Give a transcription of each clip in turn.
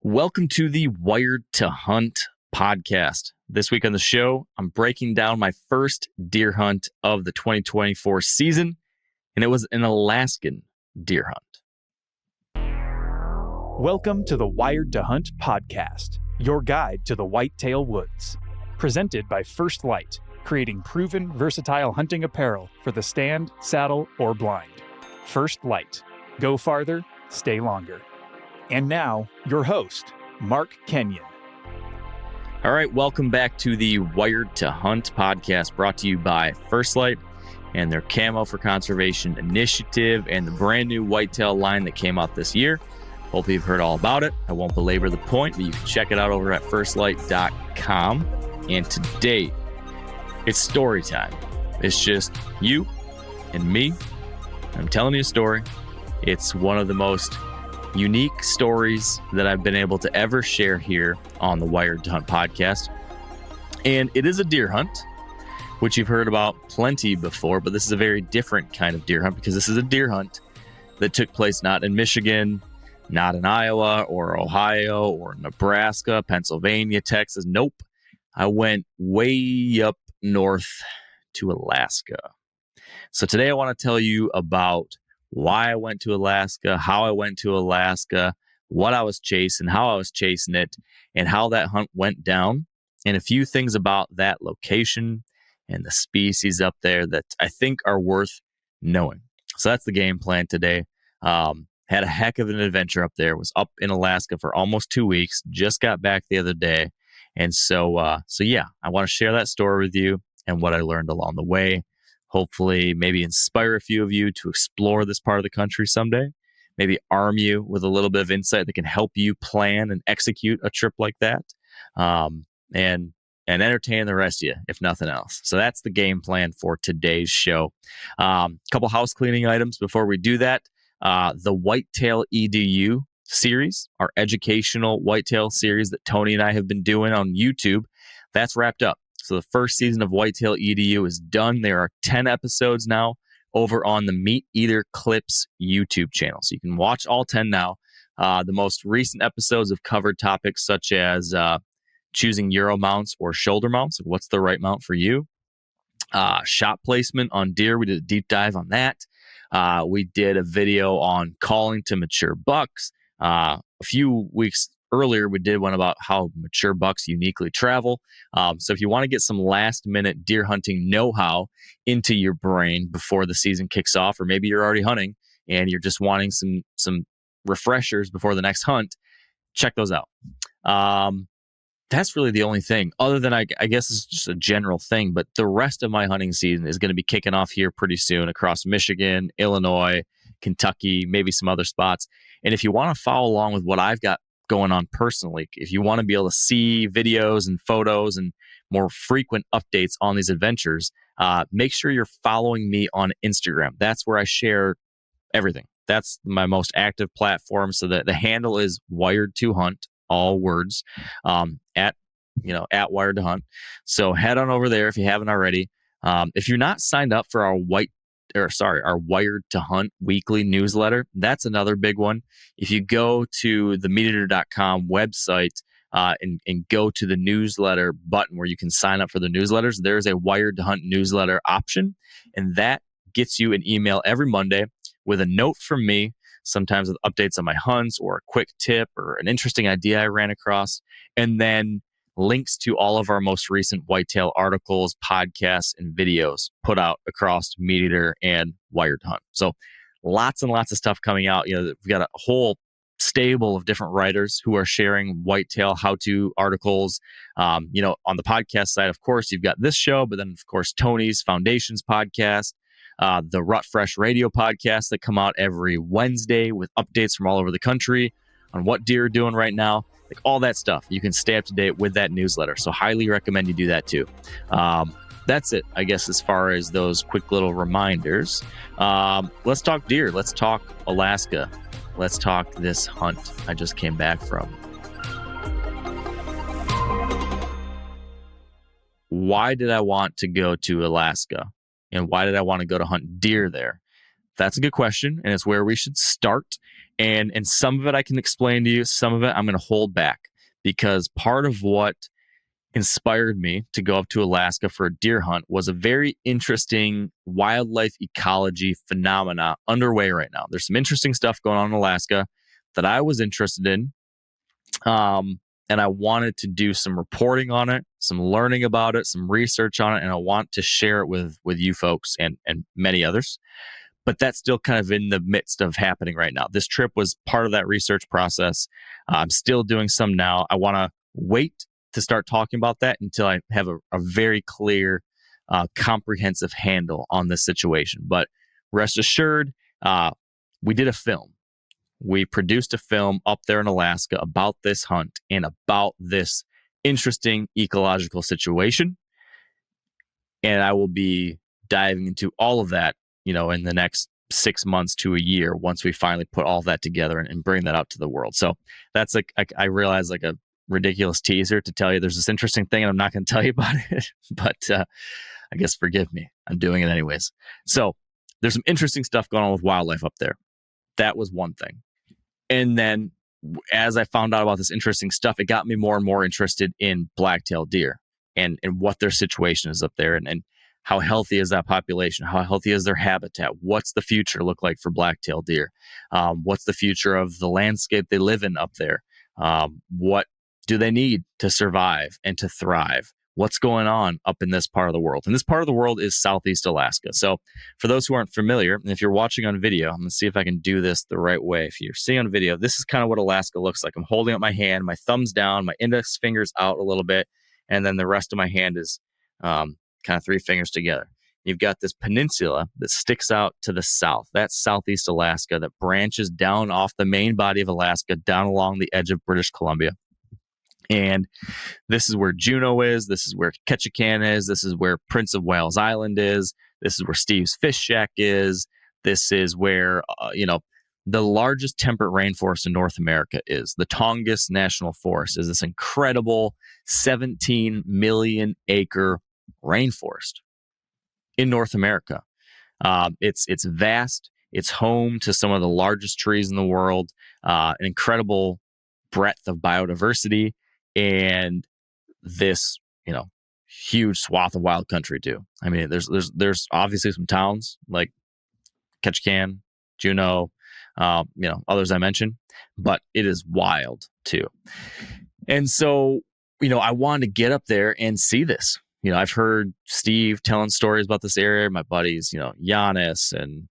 Welcome to the Wired to Hunt podcast. This week on the show, I'm breaking down my first deer hunt of the 2024 season, and it was an Alaskan deer hunt. Welcome to the Wired to Hunt podcast, your guide to the whitetail woods. Presented by First Light, creating proven, versatile hunting apparel for the stand, saddle, or blind. First Light. Go farther, stay longer. And now, your host, Mark Kenyon. All right, welcome back to the Wired to Hunt podcast, brought to you by First Light and their Camo for Conservation initiative and the brand new whitetail line that came out this year. Hopefully you've heard all about it. I won't belabor the point, but you can check it out over at firstlight.com. And today, it's story time. It's just you and me. I'm telling you a story. It's one of the most unique stories that I've been able to ever share here on the Wired to Hunt podcast. And it is a deer hunt, which you've heard about plenty before, but this is a very different kind of deer hunt because this is a deer hunt that took place not in Michigan, not in Iowa or Ohio or Nebraska, Pennsylvania, Texas. Nope. I went way up north to Alaska. So today I want to tell you about why I went to Alaska, how I went to Alaska, what I was chasing, how I was chasing it, and how that hunt went down, and a few things about that location and the species up there that I think are worth knowing. So that's the game plan today. Had a heck of an adventure up there. Was up in Alaska for almost 2 weeks. Just got back the other day. And so yeah, I want to share that story with you and what I learned along the way. Hopefully, maybe inspire a few of you to explore this part of the country someday. Maybe arm you with a little bit of insight that can help you plan and execute a trip like that, and entertain the rest of you, if nothing else. So that's the game plan for today's show. A couple house cleaning items before we do that. The Whitetail EDU series, our educational whitetail series that Tony and I have been doing on YouTube, that's wrapped up. So the first season of Whitetail EDU is done. There are 10 episodes now over on the MeatEater Clips YouTube channel. So you can watch all 10 now. The most recent episodes have covered topics such as choosing Euro mounts or shoulder mounts. What's the right mount for you? Shot placement on deer. We did a deep dive on that. We did a video on calling to mature bucks. A few weeks earlier, we did one about how mature bucks uniquely travel. So if you want to get some last minute deer hunting know-how into your brain before the season kicks off, or maybe you're already hunting and you're just wanting some refreshers before the next hunt, check those out. That's really the only thing, other than I guess it's just a general thing, but the rest of my hunting season is going to be kicking off here pretty soon across Michigan, Illinois, Kentucky, maybe some other spots. And if you want to follow along with what I've got going on personally, if you want to be able to see videos and photos and more frequent updates on these adventures, make sure you're following me on Instagram. That's where I share everything. That's my most active platform. So the handle is Wired to Hunt, all words, at Wired to Hunt. So head on over there if you haven't already. If you're not signed up for our Wired to Hunt weekly newsletter, that's another big one. If you go to the MeatEater.com website and go to the newsletter button where you can sign up for the newsletters, there's a Wired to Hunt newsletter option, and that gets you an email every Monday with a note from me, sometimes with updates on my hunts or a quick tip or an interesting idea I ran across, and then links to all of our most recent whitetail articles, podcasts, and videos put out across MeatEater and Wired to Hunt. So lots and lots of stuff coming out. We've got a whole stable of different writers who are sharing whitetail how-to articles. On the podcast side, of course, you've got this show, but then, of course, Tony's Foundations podcast, the Rut Fresh radio podcast that come out every Wednesday with updates from all over the country on what deer are doing right now. Like all that stuff, you can stay up to date with that newsletter. So highly recommend you do that too. That's it, I guess, as far as those quick little reminders. Let's talk deer. Let's talk Alaska. Let's talk this hunt I just came back from. Why did I want to go to Alaska? And why did I want to go to hunt deer there? That's a good question, and it's where we should start. And some of it I can explain to you, some of it I'm going to hold back, because part of what inspired me to go up to Alaska for a deer hunt was a very interesting wildlife ecology phenomena underway right now. There's some interesting stuff going on in Alaska that I was interested in. And I wanted to do some reporting on it, some learning about it, some research on it, and I want to share it with you folks and many others. But that's still kind of in the midst of happening right now. This trip was part of that research process. I'm still doing some now. I want to wait to start talking about that until I have a very clear, comprehensive handle on this situation. But rest assured, we did a film. We produced a film up there in Alaska about this hunt and about this interesting ecological situation. And I will be diving into all of that, in the next 6 months to a year, once we finally put all that together and bring that out to the world. So that's like, I realize, like a ridiculous teaser to tell you there's this interesting thing and I'm not going to tell you about it, but I guess forgive me. I'm doing it anyways. So there's some interesting stuff going on with wildlife up there. That was one thing. And then as I found out about this interesting stuff, it got me more and more interested in black-tailed deer and what their situation is up there, and how healthy is that population? How healthy is their habitat? What's the future look like for black-tailed deer? What's the future of the landscape they live in up there? What do they need to survive and to thrive? What's going on up in this part of the world? And this part of the world is Southeast Alaska. So for those who aren't familiar, and if you're watching on video, I'm going to see if I can do this the right way. If you're seeing on video, this is kind of what Alaska looks like. I'm holding up my hand, my thumb's down, my index finger's out a little bit, and then the rest of my hand is kind of 3 fingers together. You've got this peninsula that sticks out to the south. That's Southeast Alaska, that branches down off the main body of Alaska, down along the edge of British Columbia. And this is where Juneau is. This is where Ketchikan is. This is where Prince of Wales Island is. This is where Steve's Fish Shack is. This is where, the largest temperate rainforest in North America is. The Tongass National Forest is this incredible 17 million acre rainforest in North America. It's vast. It's home to some of the largest trees in the world, an incredible breadth of biodiversity, and this, huge swath of wild country too. I mean, there's obviously some towns like Ketchikan, Juneau, others I mentioned, but it is wild too. And so, I wanted to get up there and see this. I've heard Steve telling stories about this area. My buddies, Giannis and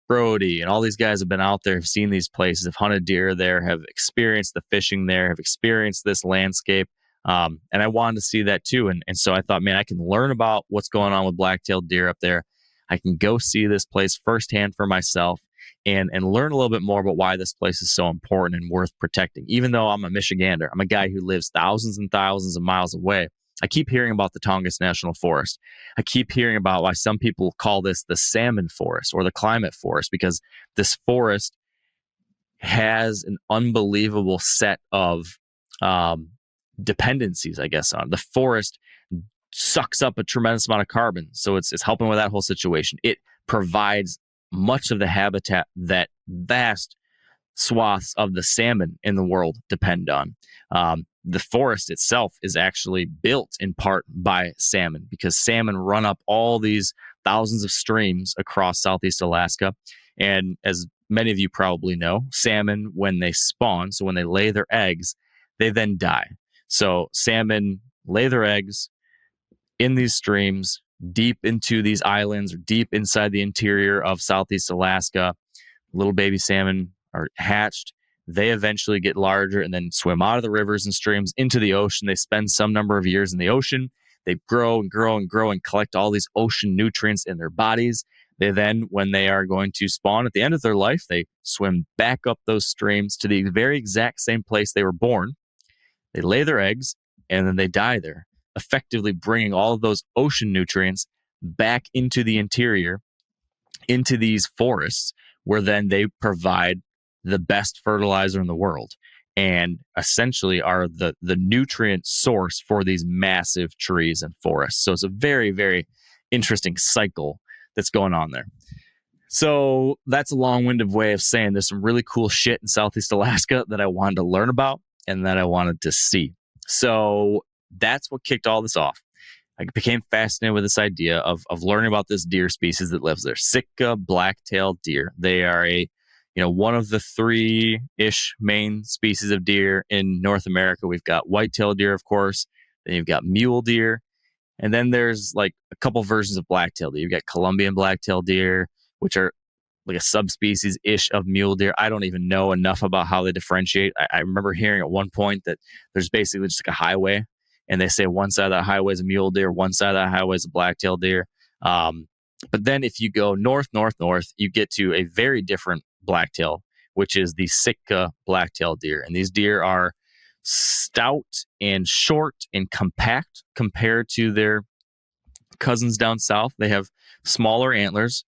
Brody and all these guys have been out there, have seen these places, have hunted deer there, have experienced the fishing there, have experienced this landscape. And I wanted to see that too. And so I thought, man, I can learn about what's going on with black-tailed deer up there. I can go see this place firsthand for myself and learn a little bit more about why this place is so important and worth protecting. Even though I'm a Michigander, I'm a guy who lives thousands and thousands of miles away. I keep hearing about the Tongass National Forest. I keep hearing about why some people call this the salmon forest or the climate forest, because this forest has an unbelievable set of dependencies, I guess, on. The forest sucks up a tremendous amount of carbon, so it's helping with that whole situation. It provides much of the habitat that vast swaths of the salmon in the world depend on. The forest itself is actually built in part by salmon, because salmon run up all these thousands of streams across Southeast Alaska. And as many of you probably know, salmon, when they spawn, so when they lay their eggs, they then die. So salmon lay their eggs in these streams, deep into these islands or deep inside the interior of Southeast Alaska. Little baby salmon are hatched. They eventually get larger and then swim out of the rivers and streams into the ocean. They spend some number of years in the ocean. They grow and grow and grow and collect all these ocean nutrients in their bodies. They then, when they are going to spawn at the end of their life, they swim back up those streams to the very exact same place they were born. They lay their eggs and then they die there, effectively bringing all of those ocean nutrients back into the interior, into these forests, where then they provide the best fertilizer in the world and essentially are the nutrient source for these massive trees and forests. So it's a very, very interesting cycle that's going on there. So that's a long-winded way of saying there's some really cool shit in Southeast Alaska that I wanted to learn about and that I wanted to see. So that's what kicked all this off. I became fascinated with this idea of learning about this deer species that lives there, Sitka black-tailed deer. They are one of the 3-ish main species of deer in North America. We've got white-tailed deer, of course. Then you've got mule deer. And then there's like a couple versions of black-tailed deer. You've got Columbian black-tailed deer, which are like a subspecies-ish of mule deer. I don't even know enough about how they differentiate. I remember hearing at one point that there's basically just like a highway, and they say one side of that highway is a mule deer, one side of that highway is a black-tailed deer. But then if you go north, you get to a very different blacktail, which is the Sitka black-tailed deer. And these deer are stout and short and compact compared to their cousins down south. They have smaller antlers,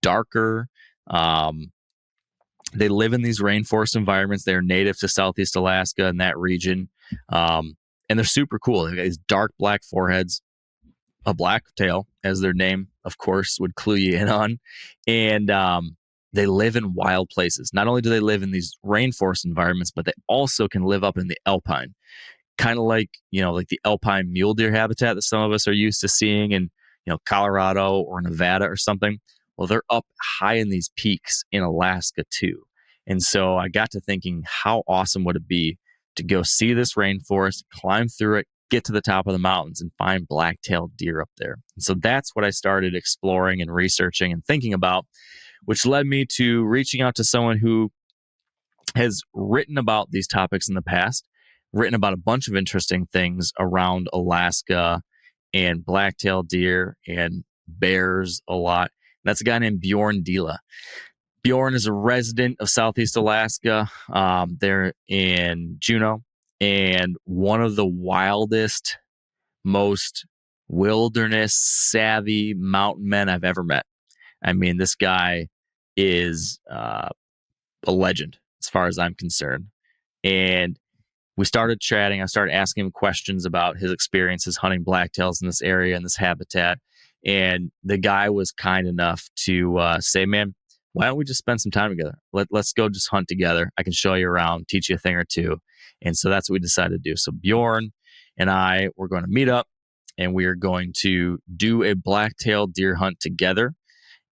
darker. They live in these rainforest environments. They're native to Southeast Alaska and that region. And they're super cool. They've got these dark black foreheads, a black tail, as their name, of course, would clue you in on. And they live in wild places. Not only do they live in these rainforest environments, but they also can live up in the alpine. Kind of like the alpine mule deer habitat that some of us are used to seeing in, Colorado or Nevada or something. Well, they're up high in these peaks in Alaska too. And so I got to thinking, how awesome would it be to go see this rainforest, climb through it, get to the top of the mountains and find black-tailed deer up there. And so that's what I started exploring and researching and thinking about, which led me to reaching out to someone who has written about these topics in the past, written about a bunch of interesting things around Alaska and black-tailed deer and bears a lot. That's a guy named Bjorn Dila. Bjorn is a resident of Southeast Alaska. They're in Juneau, and one of the wildest, most wilderness-savvy mountain men I've ever met. I mean, this guy is a legend as far as I'm concerned. And we started chatting. I started asking him questions about his experiences hunting blacktails in this area and this habitat. And the guy was kind enough to say, man, why don't we just spend some time together? Let's go just hunt together. I can show you around, teach you a thing or two. And so that's what we decided to do. So Bjorn and I were going to meet up, and we are going to do a black-tailed deer hunt together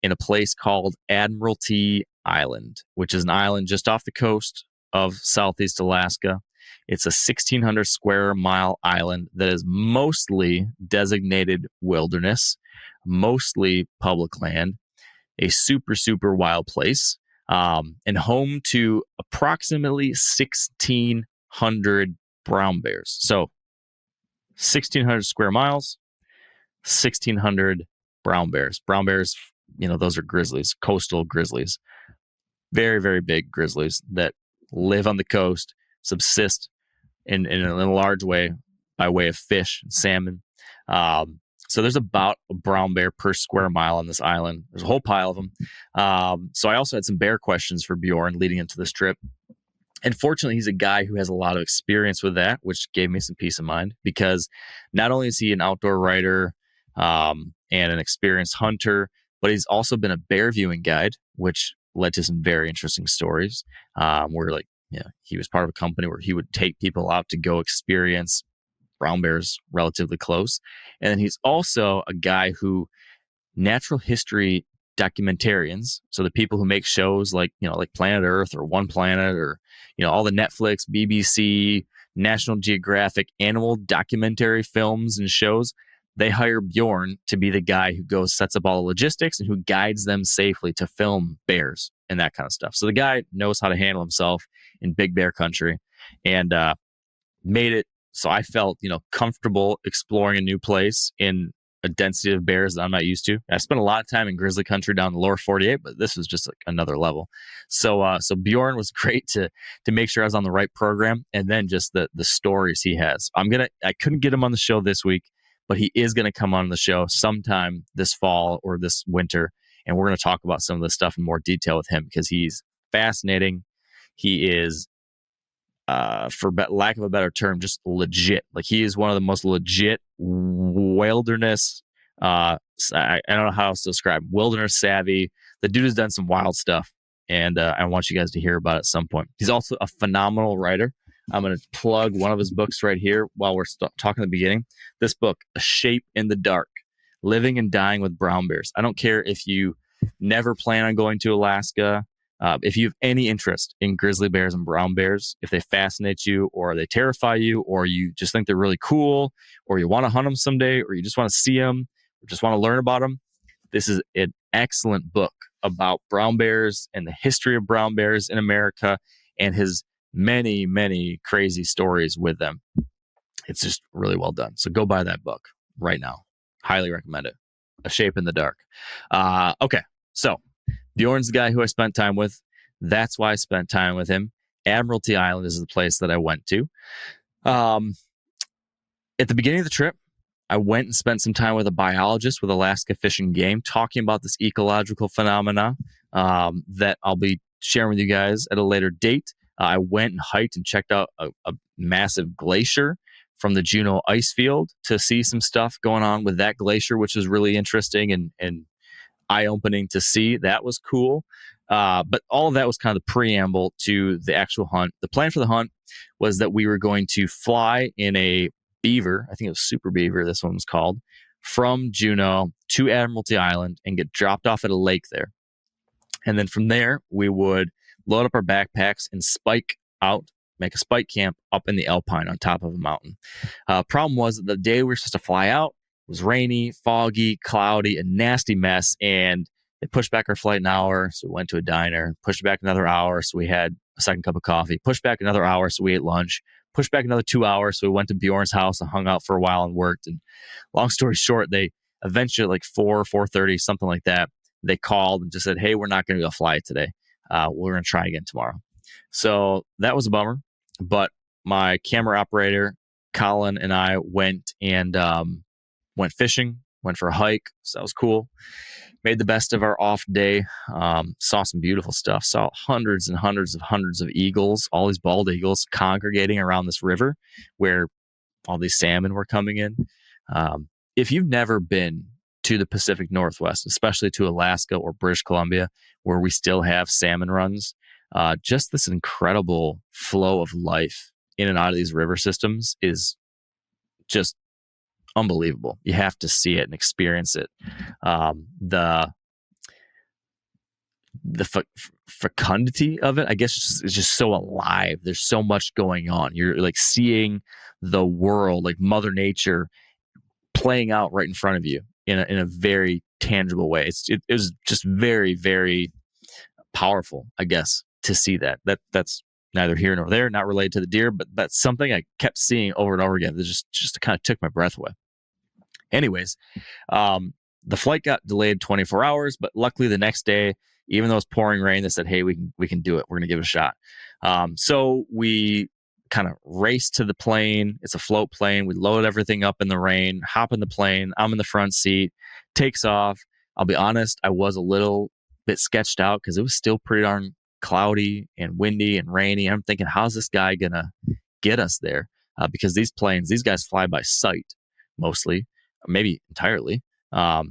in a place called Admiralty Island, which is an island just off the coast of Southeast Alaska. It's a 1,600 square mile island that is mostly designated wilderness, mostly public land, a super, super wild place, and home to approximately 1,600 brown bears. So 1,600 square miles, 1,600 brown bears. Brown bears, those are grizzlies, coastal grizzlies. Very, very big grizzlies that live on the coast, subsist in a large way by way of fish and salmon. So there's about a brown bear per square mile on this island. There's a whole pile of them. So I also had some bear questions for Bjorn leading into this trip. And fortunately, he's a guy who has a lot of experience with that, which gave me some peace of mind, because not only is he an outdoor writer and an experienced hunter, but he's also been a bear viewing guide, which led to some very interesting stories where he was part of a company where he would take people out to go experience brown bears relatively close. And then he's also a guy who natural history documentarians, so the people who make shows like Planet Earth or One Planet or all the Netflix, BBC, National Geographic animal documentary films and shows, they hire Bjorn to be the guy who goes, sets up all the logistics and who guides them safely to film bears and that kind of stuff. So the guy knows how to handle himself in big bear country, and made it so I felt, comfortable exploring a new place in a density of bears that I'm not used to. I spent a lot of time in grizzly country down the lower 48, but this was just like another level. So Bjorn was great to make sure I was on the right program, and then just the stories he has. I couldn't get him on the show this week, but he is going to come on the show sometime this fall or this winter, and we're going to talk about some of this stuff in more detail with him because he's fascinating. He is, for lack of a better term, just legit. Like, he is one of the most legit wilderness, I don't know how else to describe him. Wilderness savvy, The dude has done some wild stuff, and I want you guys to hear about it at some point. He's also a phenomenal writer. I'm going to plug one of his books right here while we're talking at the beginning. This book, A Shape in the Dark, Living and Dying with Brown Bears. I don't care if you never plan on going to Alaska. If you have any interest in grizzly bears and brown bears, if they fascinate you or they terrify you, or you just think they're really cool, or you want to hunt them someday, or you just want to see them, or just want to learn about them, this is an excellent book about brown bears and the history of brown bears in America and his many, many crazy stories with them. It's just really well done. So go buy that book right now. Highly recommend it. A Shape in the Dark. Okay, so Bjorn's the guy who I spent time with. That's why I spent time with him. Admiralty Island is the place that I went to. At the beginning of the trip, I went and spent some time with a biologist with Alaska Fish and Game, talking about this ecological phenomena that I'll be sharing with you guys at a later date. I went and hiked and checked out a massive glacier from the Juneau ice field to see some stuff going on with that glacier, which was really interesting and eye-opening to see. That was cool. But all of that was kind of the preamble to the actual hunt. The plan for the hunt was that we were going to fly in a beaver, I think it was Super Beaver, this one was called, from Juneau to Admiralty Island and get dropped off at a lake there. And then from there, we would load up our backpacks and spike out, make a spike camp up in the alpine on top of a mountain. Problem was that the day we were supposed to fly out was rainy, foggy, cloudy, a nasty mess, and they pushed back our flight an hour, so we went to a diner, pushed back another hour, so we had a second cup of coffee, pushed back another hour, so we ate lunch, pushed back another 2 hours, so we went to Bjorn's house and hung out for a while and worked. And long story short, they eventually, like 4:30, something like that, they called and just said, hey, we're not going to go fly today. We're going to try again tomorrow. So that was a bummer, but my camera operator, Colin, and I went and went fishing, went for a hike. So that was cool. Made the best of our off day. Saw some beautiful stuff. Saw hundreds and hundreds of eagles, all these bald eagles congregating around this river where all these salmon were coming in. If you've never been to the Pacific Northwest, especially to Alaska or British Columbia, where we still have salmon runs, just this incredible flow of life in and out of these river systems is just unbelievable. You have to see it and experience it. The fecundity of it, I guess, is just so alive. There's so much going on. You're like seeing the world, like Mother Nature, playing out right in front of you in a very tangible way. It was just very, very powerful, I guess, to see that. That's neither here nor there, not related to the deer, but that's something I kept seeing over and over again. That just kind of took my breath away. Anyways, the flight got delayed 24 hours, but luckily the next day, even though it was pouring rain, they said, hey, we can do it. We're going to give it a shot. So we kind of raced to the plane. It's a float plane. We load everything up in the rain, hop in the plane. I'm in the front seat, takes off. I'll be honest, I was a little bit sketched out because it was still pretty darn cloudy and windy and rainy. I'm thinking, how's this guy going to get us there? Because these guys fly by sight mostly, maybe entirely,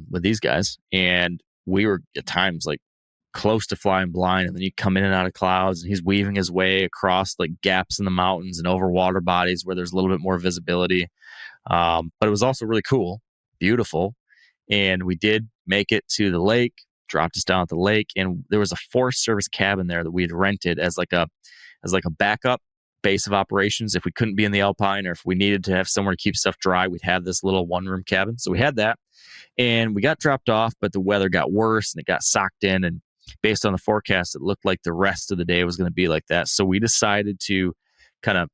with these guys. And we were at times like close to flying blind, and then you come in and out of clouds, and he's weaving his way across like gaps in the mountains and over water bodies where there's a little bit more visibility. But it was also really cool, beautiful. And we did make it to the lake, dropped us down at the lake, and there was a Forest Service cabin there that we had rented as like a backup base of operations. If we couldn't be in the alpine, or if we needed to have somewhere to keep stuff dry, we'd have this little one-room cabin. So we had that, and we got dropped off, but the weather got worse and it got socked in, and based on the forecast, it looked like the rest of the day was going to be like that. So we decided to kind of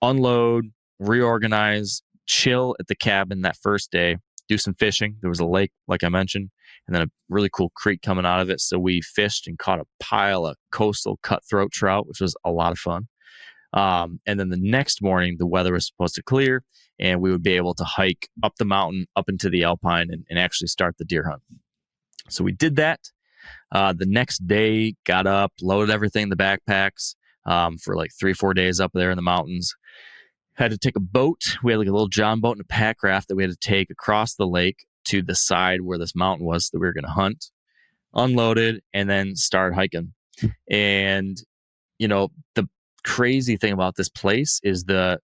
unload, reorganize, chill at the cabin that first day, do some fishing. There was a lake, like I mentioned, and then a really cool creek coming out of it. So we fished and caught a pile of coastal cutthroat trout, which was a lot of fun. And then the next morning, the weather was supposed to clear, and we would be able to hike up the mountain, up into the alpine, and actually start the deer hunt. So we did that. The next day, got up, loaded everything in the backpacks for like 3-4 days up there in the mountains. Had to take a boat. We had like a little John boat and a pack raft that we had to take across the lake to the side where this mountain was that we were going to hunt. unloaded, and then started hiking. And, the crazy thing about this place is the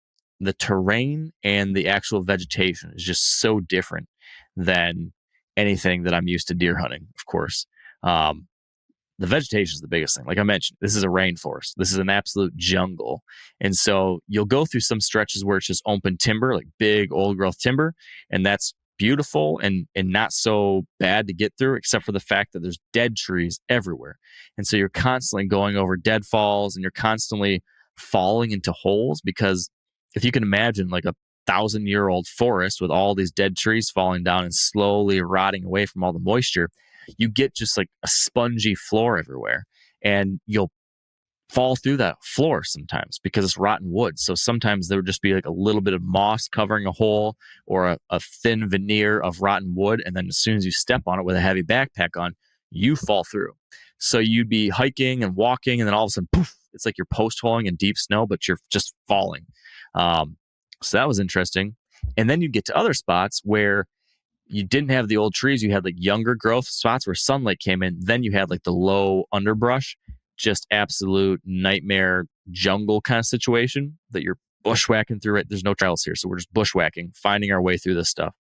terrain and the actual vegetation is just so different than anything that I'm used to deer hunting, of course. The vegetation is the biggest thing. Like I mentioned, this is a rainforest. This is an absolute jungle. And so you'll go through some stretches where it's just open timber, like big old growth timber. And that's beautiful and not so bad to get through, except for the fact that there's dead trees everywhere. And so you're constantly going over deadfalls and you're constantly falling into holes, because if you can imagine like a 1,000-year-old forest with all these dead trees falling down and slowly rotting away from all the moisture, you get just like a spongy floor everywhere, and you'll fall through that floor sometimes because it's rotten wood. So sometimes there would just be like a little bit of moss covering a hole or a thin veneer of rotten wood. And then as soon as you step on it with a heavy backpack on, you fall through. So you'd be hiking and walking, and then all of a sudden, poof, it's like you're post-holing in deep snow, but you're just falling. So that was interesting. And then you get to other spots where you didn't have the old trees. You had like younger growth spots where sunlight came in. Then you had like the low underbrush, just absolute nightmare jungle kind of situation that you're bushwhacking through it. There's no trails here. So we're just bushwhacking, finding our way through this stuff.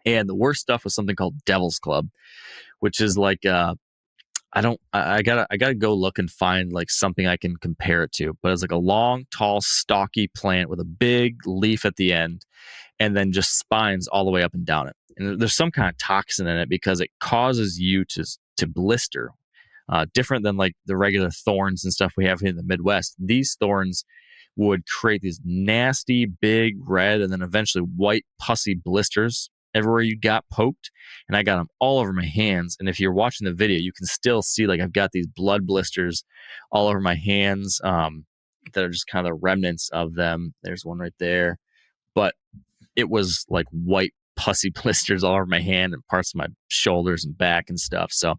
And the worst stuff was something called Devil's Club, which is like, I gotta go look and find like something I can compare it to, but it's like a long, tall, stocky plant with a big leaf at the end, and then just spines all the way up and down it. And there's some kind of toxin in it because it causes you to blister, different than like the regular thorns and stuff we have here in the Midwest. These thorns would create these nasty, big red, and then eventually white, pussy blisters everywhere you got poked. And I got them all over my hands. And if you're watching the video, you can still see like I've got these blood blisters all over my hands that are just kind of the remnants of them. There's one right there. But it was like white, pussy blisters all over my hand and parts of my shoulders and back and stuff. So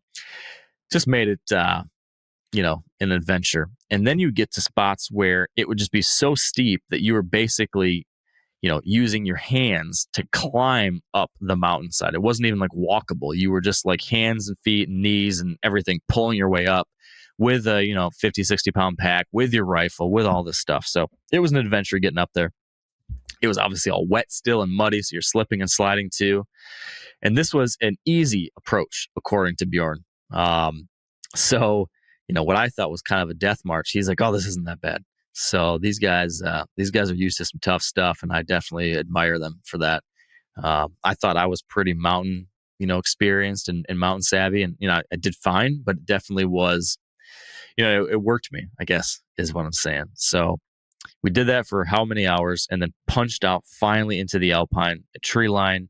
just made it, an adventure. And then you get to spots where it would just be so steep that you were basically, using your hands to climb up the mountainside. It wasn't even like walkable. You were just like hands and feet and knees and everything pulling your way up with a, 50, 60 pound pack, with your rifle, with all this stuff. So it was an adventure getting up there. It was obviously all wet still and muddy, so you're slipping and sliding too. And this was an easy approach, according to Bjorn. So, what I thought was kind of a death march, he's like, oh, this isn't that bad. So these guys are used to some tough stuff, and I definitely admire them for that. I thought I was pretty mountain, experienced and mountain savvy, and, I did fine, but it definitely was, it worked me, I guess, is what I'm saying. So we did that for how many hours, and then punched out finally into the alpine tree line.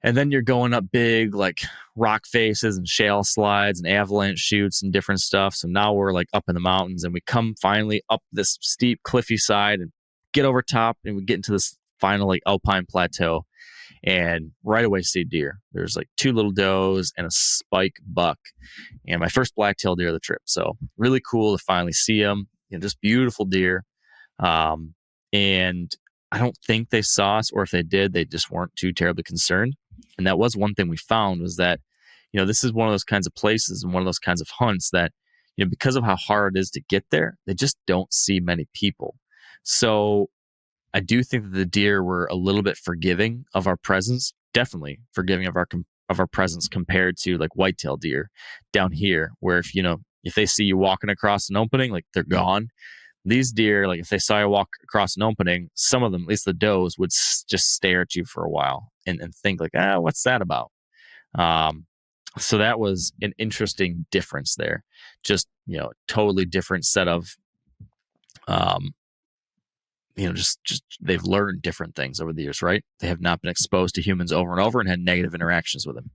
And then you're going up big like rock faces and shale slides and avalanche chutes and different stuff. So now we're like up in the mountains, and we come finally up this steep cliffy side and get over top, and we get into this final like alpine plateau, and right away see deer. There's like 2 little does and a spike buck, and my first black-tailed deer of the trip. So really cool to finally see them. Just beautiful deer. And I don't think they saw us, or if they did, they just weren't too terribly concerned. And that was one thing we found, was that, this is one of those kinds of places and one of those kinds of hunts that, because of how hard it is to get there, they just don't see many people. So I do think that the deer were a little bit forgiving of our presence, definitely forgiving of our presence compared to like whitetail deer down here, where if they see you walking across an opening, like they're gone. These deer, like if they saw you walk across an opening, some of them, at least the does, would just stare at you for a while and think like, what's that about? So that was an interesting difference there. Just, totally different set of, just they've learned different things over the years, right? They have not been exposed to humans over and over and had negative interactions with them.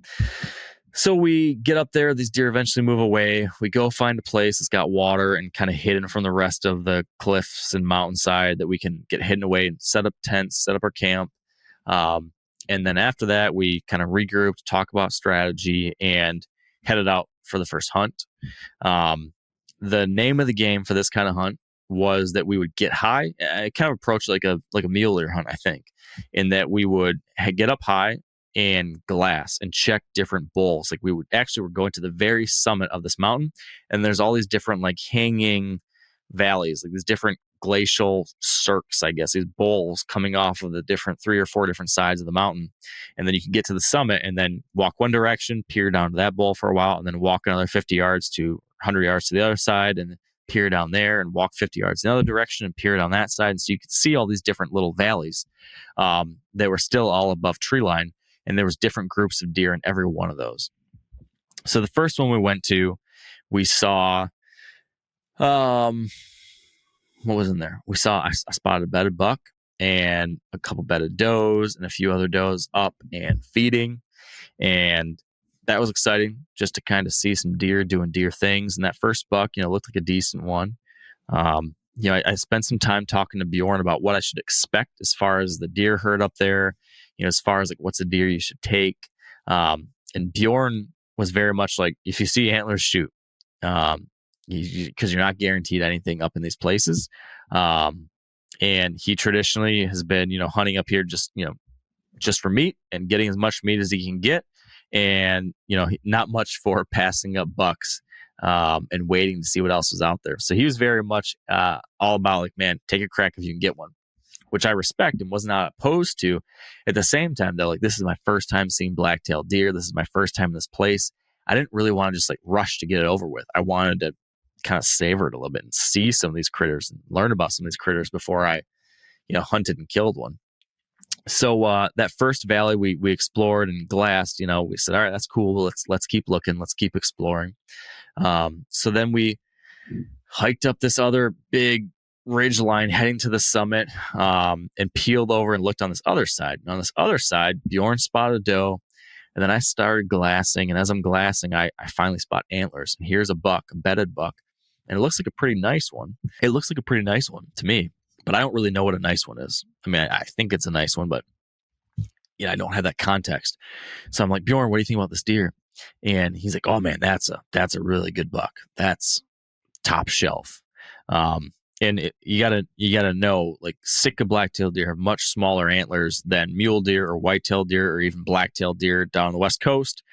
So we get up there, these deer eventually move away. We go find a place that's got water and kind of hidden from the rest of the cliffs and mountainside that we can get hidden away and set up tents, set up our camp. And then after that, we kind of regrouped, talk about strategy, and headed out for the first hunt. The name of the game for this kind of hunt was that we would get high. I kind of approached like a mule deer hunt, I think, in that we would get up high, and glass and check different bowls. Like we're going to the very summit of this mountain, and there's all these different like hanging valleys, like these different glacial cirques, I guess, these bowls coming off of the different 3 or 4 different sides of the mountain. And then you can get to the summit and then walk one direction, peer down to that bowl for a while, and then walk another 50 yards to 100 yards to the other side, and peer down there and walk 50 yards in the other direction and peer down that side. And so you could see all these different little valleys. They were still all above tree line, and there was different groups of deer in every one of those. So the first one we went to, we saw, what was in there? I spotted a bedded buck and a couple bedded does and a few other does up and feeding. And that was exciting just to kind of see some deer doing deer things. And that first buck, looked like a decent one. I spent some time talking to Bjorn about what I should expect as far as the deer herd up there, as far as like what's a deer you should take. And Bjorn was very much like, if you see antlers, shoot, because you're not guaranteed anything up in these places. And he traditionally has been, hunting up here just for meat and getting as much meat as he can get. And, not much for passing up bucks and waiting to see what else was out there. So he was very much all about like, man, take a crack if you can get one, which I respect and was not opposed to. At the same time, though, like, this is my first time seeing black-tailed deer. This is my first time in this place. I didn't really want to just like rush to get it over with. I wanted to kind of savor it a little bit and see some of these critters and learn about some of these critters before I, hunted and killed one. So that first valley we explored and glassed, we said, all right, that's cool. Let's keep looking. Let's keep exploring. So then we hiked up this other big ridge line heading to the summit, and peeled over and looked on this other side. And on this other side, Bjorn spotted a doe, and then I started glassing. And as I'm glassing, I finally spot antlers. And here's a bedded buck, and it looks like a pretty nice one. It looks like a pretty nice one to me, but I don't really know what a nice one is. I mean, I think it's a nice one, but I don't have that context. So I'm like, Bjorn, what do you think about this deer? And he's like, oh man, that's a really good buck. That's top shelf. And you gotta know, like, Sitka black-tailed deer have much smaller antlers than mule deer or white-tailed deer or even black-tailed deer down on the West Coast.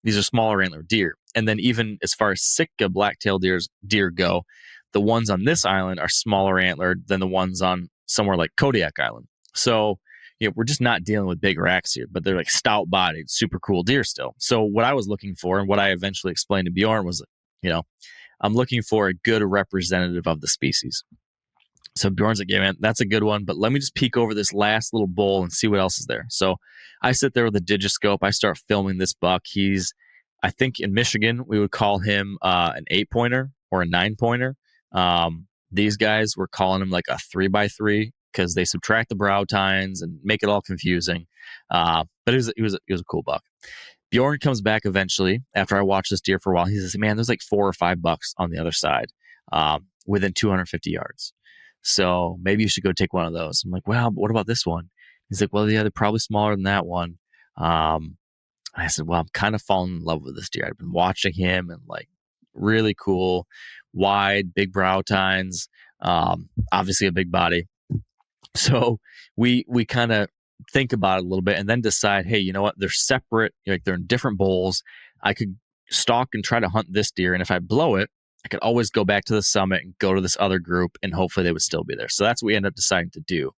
These are smaller antler deer. And then even as far as Sitka black-tailed deer go, the ones on this island are smaller antlered than the ones on somewhere like Kodiak Island. So, we're just not dealing with big racks here, but they're like stout-bodied, super cool deer still. So what I was looking for, and what I eventually explained to Bjorn, was, I'm looking for a good representative of the species. So Bjorn's like, yeah, man, that's a good one, but let me just peek over this last little bowl and see what else is there. So I sit there with a digiscope. I start filming this buck. He's, I think in Michigan, we would call him an 8-pointer or a 9-pointer. These guys were calling him like a 3x3 because they subtract the brow tines and make it all confusing. But it was a cool buck. Bjorn comes back eventually after I watched this deer for a while. He says, man, there's like 4 or 5 bucks on the other side, within 250 yards. So maybe you should go take one of those. I'm like, well, but what about this one? He's like, well, yeah, they're probably smaller than that one. I said, well, I'm kind of falling in love with this deer. I've been watching him, and like, really cool, wide, big brow tines, obviously a big body. So we kind of think about it a little bit and then decide, hey, you know what? They're separate. Like, they're in different bowls. I could stalk and try to hunt this deer. And if I blow it, I could always go back to the summit and go to this other group, and hopefully they would still be there. So that's what we ended up deciding to do.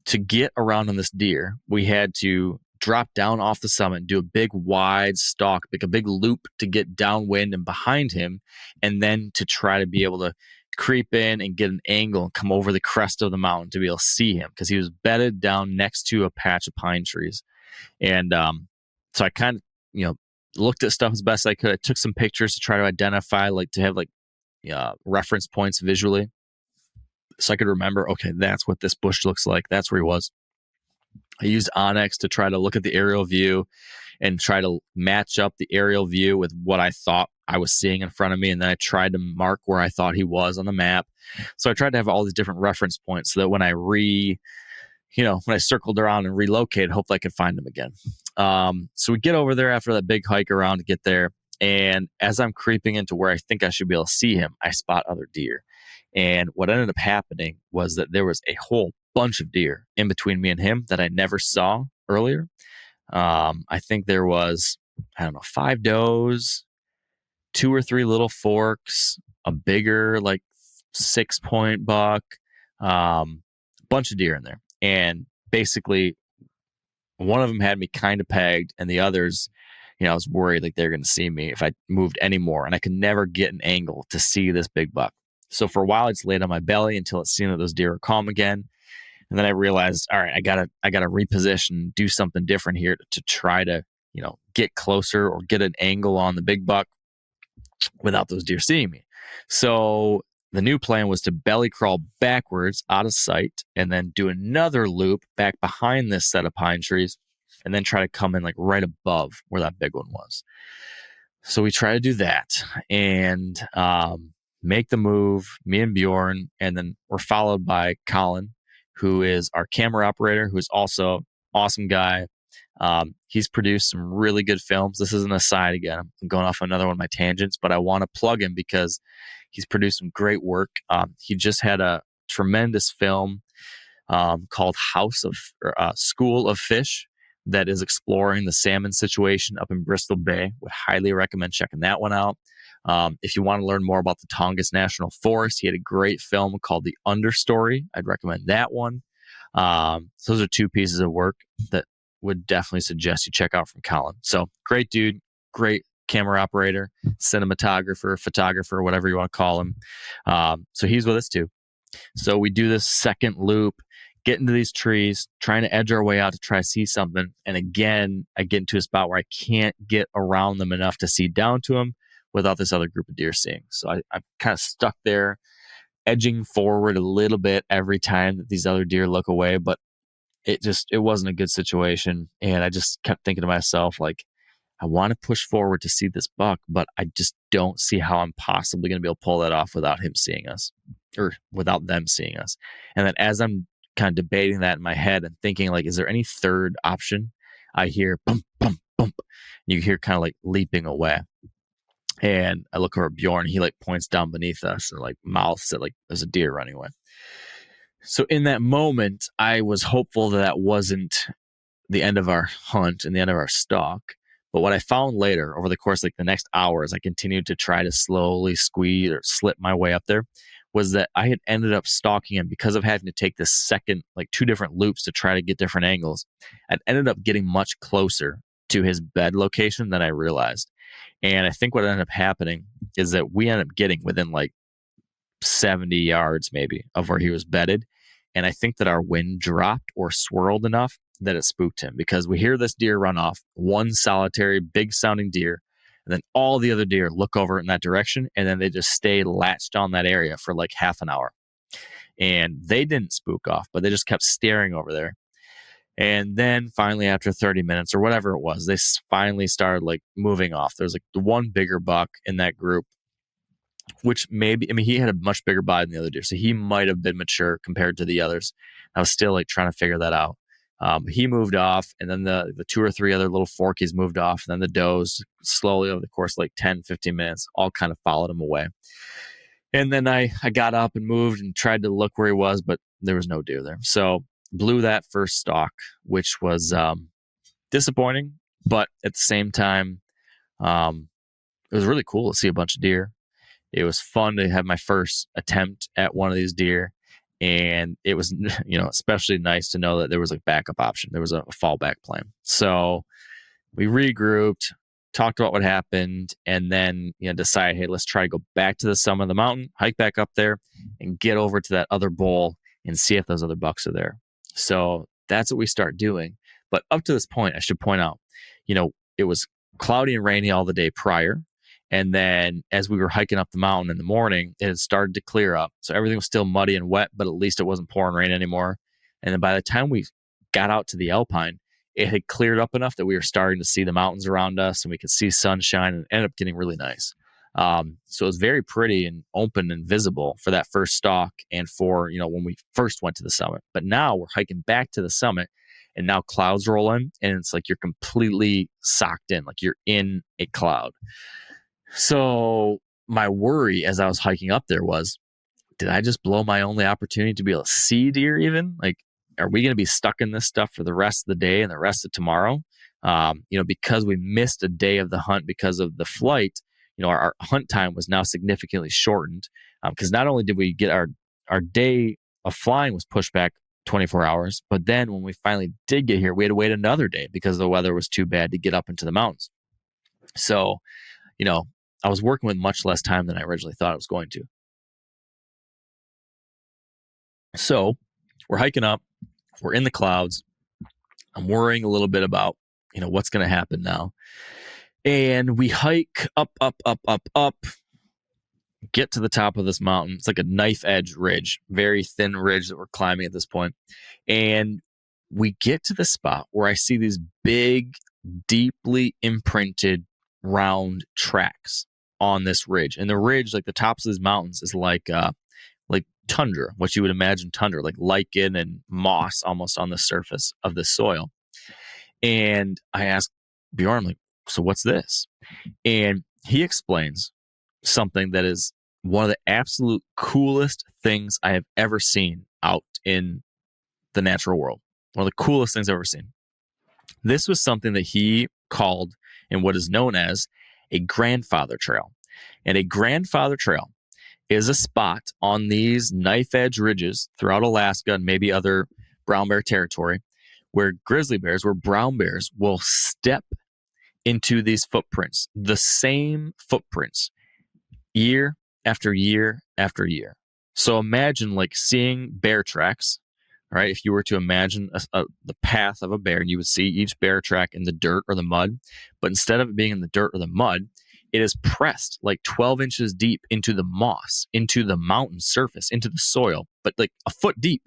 To get around on this deer, we had to drop down off the summit and do a big wide stalk, like a big loop to get downwind and behind him, and then to try to be able to creep in and get an angle and come over the crest of the mountain to be able to see him, because he was bedded down next to a patch of pine trees. And so I kind of, looked at stuff as best I could. I took some pictures to try to identify, like, to have like reference points visually, so I could remember, okay, that's what this bush looks like. That's where he was. I used Onyx to try to look at the aerial view and try to match up the aerial view with what I thought I was seeing in front of me. And then I tried to mark where I thought he was on the map. So I tried to have all these different reference points so that when I when I circled around and relocated, hopefully I could find him again. So we get over there after that big hike around to get there. And as I'm creeping into where I think I should be able to see him, I spot other deer. And what ended up happening was that there was a whole bunch of deer in between me and him that I never saw earlier. I think there was, 5 does, 2 or 3 little forks, a bigger, like 6-point buck, bunch of deer in there. And basically, one of them had me kind of pegged, and the others, I was worried like they're going to see me if I moved any more, and I could never get an angle to see this big buck. So for a while, I just laid on my belly until it seemed that those deer were calm again. And then I realized, all right, I gotta reposition, do something different here to try to, get closer or get an angle on the big buck without those deer seeing me. So the new plan was to belly crawl backwards out of sight and then do another loop back behind this set of pine trees and then try to come in like right above where that big one was. So we try to do that and make the move, me and Bjorn, and then we're followed by Colin, who is our camera operator, who is also an awesome guy. He's produced some really good films. This is an aside again. I'm going off another one of my tangents, but I want to plug him because he's produced some great work. He just had a tremendous film called School of Fish that is exploring the salmon situation up in Bristol Bay. Would highly recommend checking that one out. If you want to learn more about the Tongass National Forest, he had a great film called The Understory. I'd recommend that one. So those are 2 pieces of work that would definitely suggest you check out from Colin. So great dude, great camera operator, cinematographer, photographer, whatever you want to call him. So he's with us too. So we do this second loop, get into these trees, trying to edge our way out to try to see something. And again, I get into a spot where I can't get around them enough to see down to them without this other group of deer seeing. So I'm kind of stuck there, edging forward a little bit every time that these other deer look away, but it wasn't a good situation. And I just kept thinking to myself, like, I want to push forward to see this buck, but I just don't see how I'm possibly going to be able to pull that off without him seeing us or without them seeing us. And then as I'm kind of debating that in my head and thinking, like, is there any third option? I hear bump, bump, bump. You hear kind of like leaping away. And I look over at Bjorn, and he like points down beneath us and like mouths it like there's a deer running away. So in that moment, I was hopeful that wasn't the end of our hunt and the end of our stalk. But what I found later over the course of like the next hour as I continued to try to slowly squeeze or slip my way up there was that I had ended up stalking him because of having to take this second, like 2 different loops to try to get different angles. I'd ended up getting much closer to his bed location than I realized. And I think what ended up happening is that we ended up getting within like 70 yards maybe of where he was bedded. And I think that our wind dropped or swirled enough that it spooked him because we hear this deer run off, one solitary big sounding deer, and then all the other deer look over in that direction, and then they just stay latched on that area for like half an hour. And they didn't spook off, but they just kept staring over there. And then finally, after 30 minutes or whatever it was, they finally started like moving off. There's like the one bigger buck in that group, which maybe, he had a much bigger body than the other deer, so he might have been mature compared to the others. I was still like trying to figure that out. He moved off, and then the 2 or 3 other little forkies moved off, and then the does slowly over the course of like 10, 15 minutes, all kind of followed him away. And then I got up and moved and tried to look where he was, but there was no deer there. So blew that first stalk, which was disappointing, but at the same time, it was really cool to see a bunch of deer. It was fun to have my first attempt at one of these deer. And it was, especially nice to know that there was a backup option. There was a fallback plan. So we regrouped, talked about what happened, and then, decided, hey, let's try to go back to the summit of the mountain, hike back up there, and get over to that other bowl and see if those other bucks are there. So that's what we start doing. But up to this point, I should point out, it was cloudy and rainy all the day prior. And then as we were hiking up the mountain in the morning, it had started to clear up. So everything was still muddy and wet, but at least it wasn't pouring rain anymore. And then by the time we got out to the alpine, it had cleared up enough that we were starting to see the mountains around us and we could see sunshine, and it ended up getting really nice. So it was very pretty and open and visible for that first stalk and for, when we first went to the summit. But now we're hiking back to the summit, and now clouds roll in, and it's like you're completely socked in, like you're in a cloud. So my worry as I was hiking up there was, did I just blow my only opportunity to be able to see deer even? Like, are we going to be stuck in this stuff for the rest of the day and the rest of tomorrow? Because we missed a day of the hunt because of the flight, our hunt time was now significantly shortened. Because not only did we get our day of flying was pushed back 24 hours, but then when we finally did get here, we had to wait another day because the weather was too bad to get up into the mountains. So, I was working with much less time than I originally thought I was going to. So we're hiking up, we're in the clouds. I'm worrying a little bit about, what's going to happen now. And we hike up, get to the top of this mountain. It's like a knife edge ridge, very thin ridge that we're climbing at this point. And we get to the spot where I see these big, deeply imprinted round tracks on this ridge. And the ridge, like the tops of these mountains, is like tundra, what you would imagine tundra, like lichen and moss almost on the surface of the soil. And I asked Bjorn, like, so what's this? And he explains something that is one of the absolute coolest things I have ever seen out in the natural world. One of the coolest things I've ever seen. This was something that he called in what is known as a grandfather trail. And a grandfather trail is a spot on these knife edge ridges throughout Alaska and maybe other brown bear territory where brown bears will step into these footprints, the same footprints, year after year after year. So imagine like seeing bear tracks, right? If you were to imagine the path of a bear, and you would see each bear track in the dirt or the mud, but instead of it being in the dirt or the mud, it is pressed like 12 inches deep into the moss, into the mountain surface, into the soil, but like a foot deep,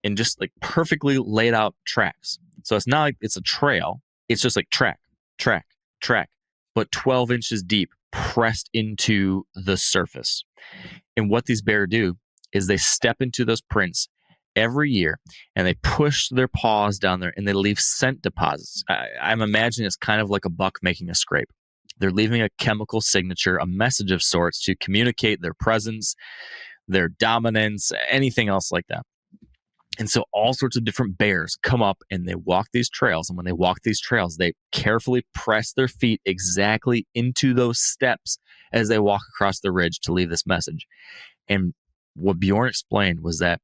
and just like perfectly laid out tracks. So it's not like it's a trail. It's just like track, but 12 inches deep, pressed into the surface. And what these bears do is they step into those prints every year and they push their paws down there and they leave scent deposits. I'm imagining it's kind of like a buck making a scrape. They're leaving a chemical signature, a message of sorts to communicate their presence, their dominance, anything else like that. And so all sorts of different bears come up and they walk these trails. And when they walk these trails, they carefully press their feet exactly into those steps as they walk across the ridge to leave this message. And what Bjorn explained was that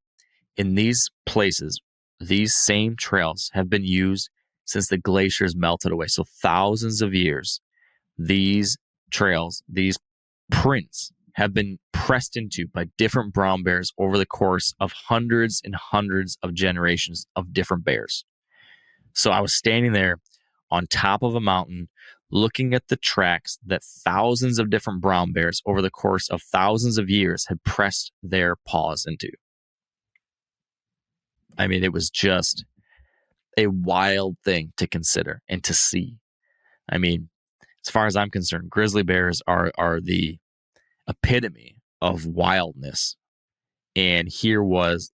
in these places, these same trails have been used since the glaciers melted away. So thousands of years, these trails, these prints have been pressed into by different brown bears over the course of hundreds and hundreds of generations of different bears. So I was standing there on top of a mountain looking at the tracks that thousands of different brown bears over the course of thousands of years had pressed their paws into. I mean, it was just a wild thing to consider and to see. I mean, as far as I'm concerned, grizzly bears are the epitome of wildness. And here was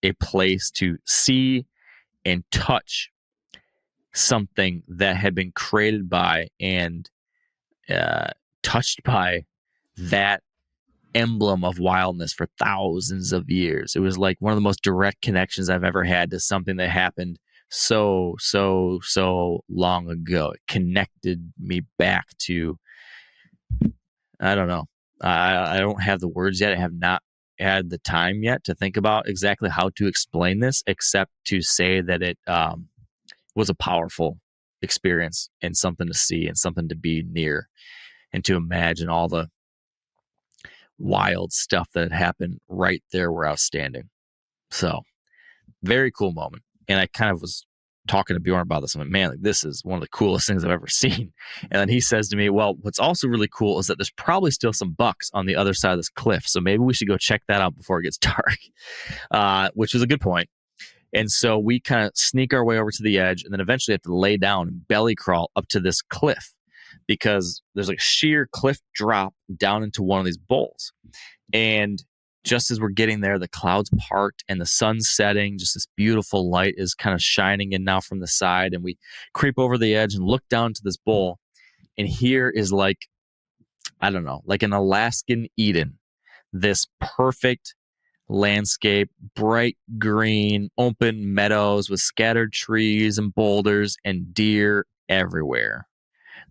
a place to see and touch something that had been created by and touched by that emblem of wildness for thousands of years. It was like one of the most direct connections I've ever had to something that happened so long ago. It connected me back to, I don't know. I don't have the words yet. I have not had the time yet to think about exactly how to explain this, except to say that it was a powerful experience and something to see and something to be near and to imagine all the wild stuff that had happened right there where I was standing. So very cool moment. And I kind of was talking to Bjorn about this. I'm like, man, like, this is one of the coolest things I've ever seen. And then he says to me, well, what's also really cool is that there's probably still some bucks on the other side of this cliff. So maybe we should go check that out before it gets dark, which was a good point. And so we kind of sneak our way over to the edge and then eventually have to lay down and belly crawl up to this cliff because there's like a sheer cliff drop down into one of these bowls. And just as we're getting there, the clouds part and the sun's setting, just this beautiful light is kind of shining in now from the side. And we creep over the edge and look down to this bowl. And here is like, I don't know, like an Alaskan Eden. this perfect landscape, bright green, open meadows with scattered trees and boulders and deer everywhere.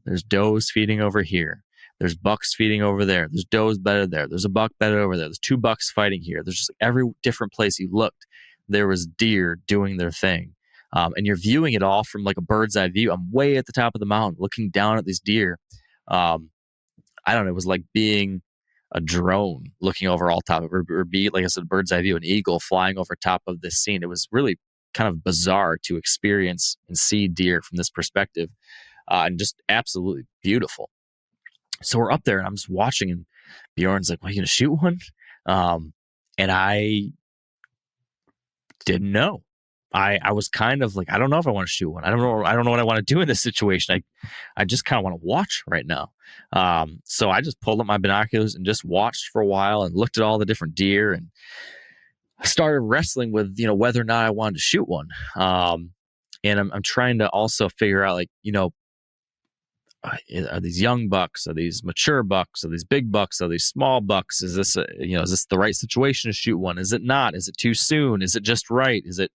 There's does feeding over here. There's bucks feeding over there. There's does bedded there. There's a buck bedded over there. There's 2 bucks fighting here. There's just every different place you looked, there was deer doing their thing. And you're viewing it all from like a bird's eye view. I'm way at the top of the mountain looking down at these deer. I don't know. It was like being a drone looking over all top of it, or be, like I said, bird's eye view, an eagle flying over top of this scene. It was really kind of bizarre to experience and see deer from this perspective, and just absolutely beautiful. So we're up there and I'm just watching, and Bjorn's like, well, you going to shoot one? And I didn't know. I was kind of like, I don't know if I want to shoot one. I don't know what I want to do in this situation. I just kind of want to watch right now. So I just pulled up my binoculars and just watched for a while and looked at all the different deer, and I started wrestling with, whether or not I wanted to shoot one. And I'm trying to also figure out, like, are these young bucks? Are these mature bucks? Are these big bucks? Are these small bucks? Is this is this the right situation to shoot one? Is it not? Is it too soon? Is it just right? Is it,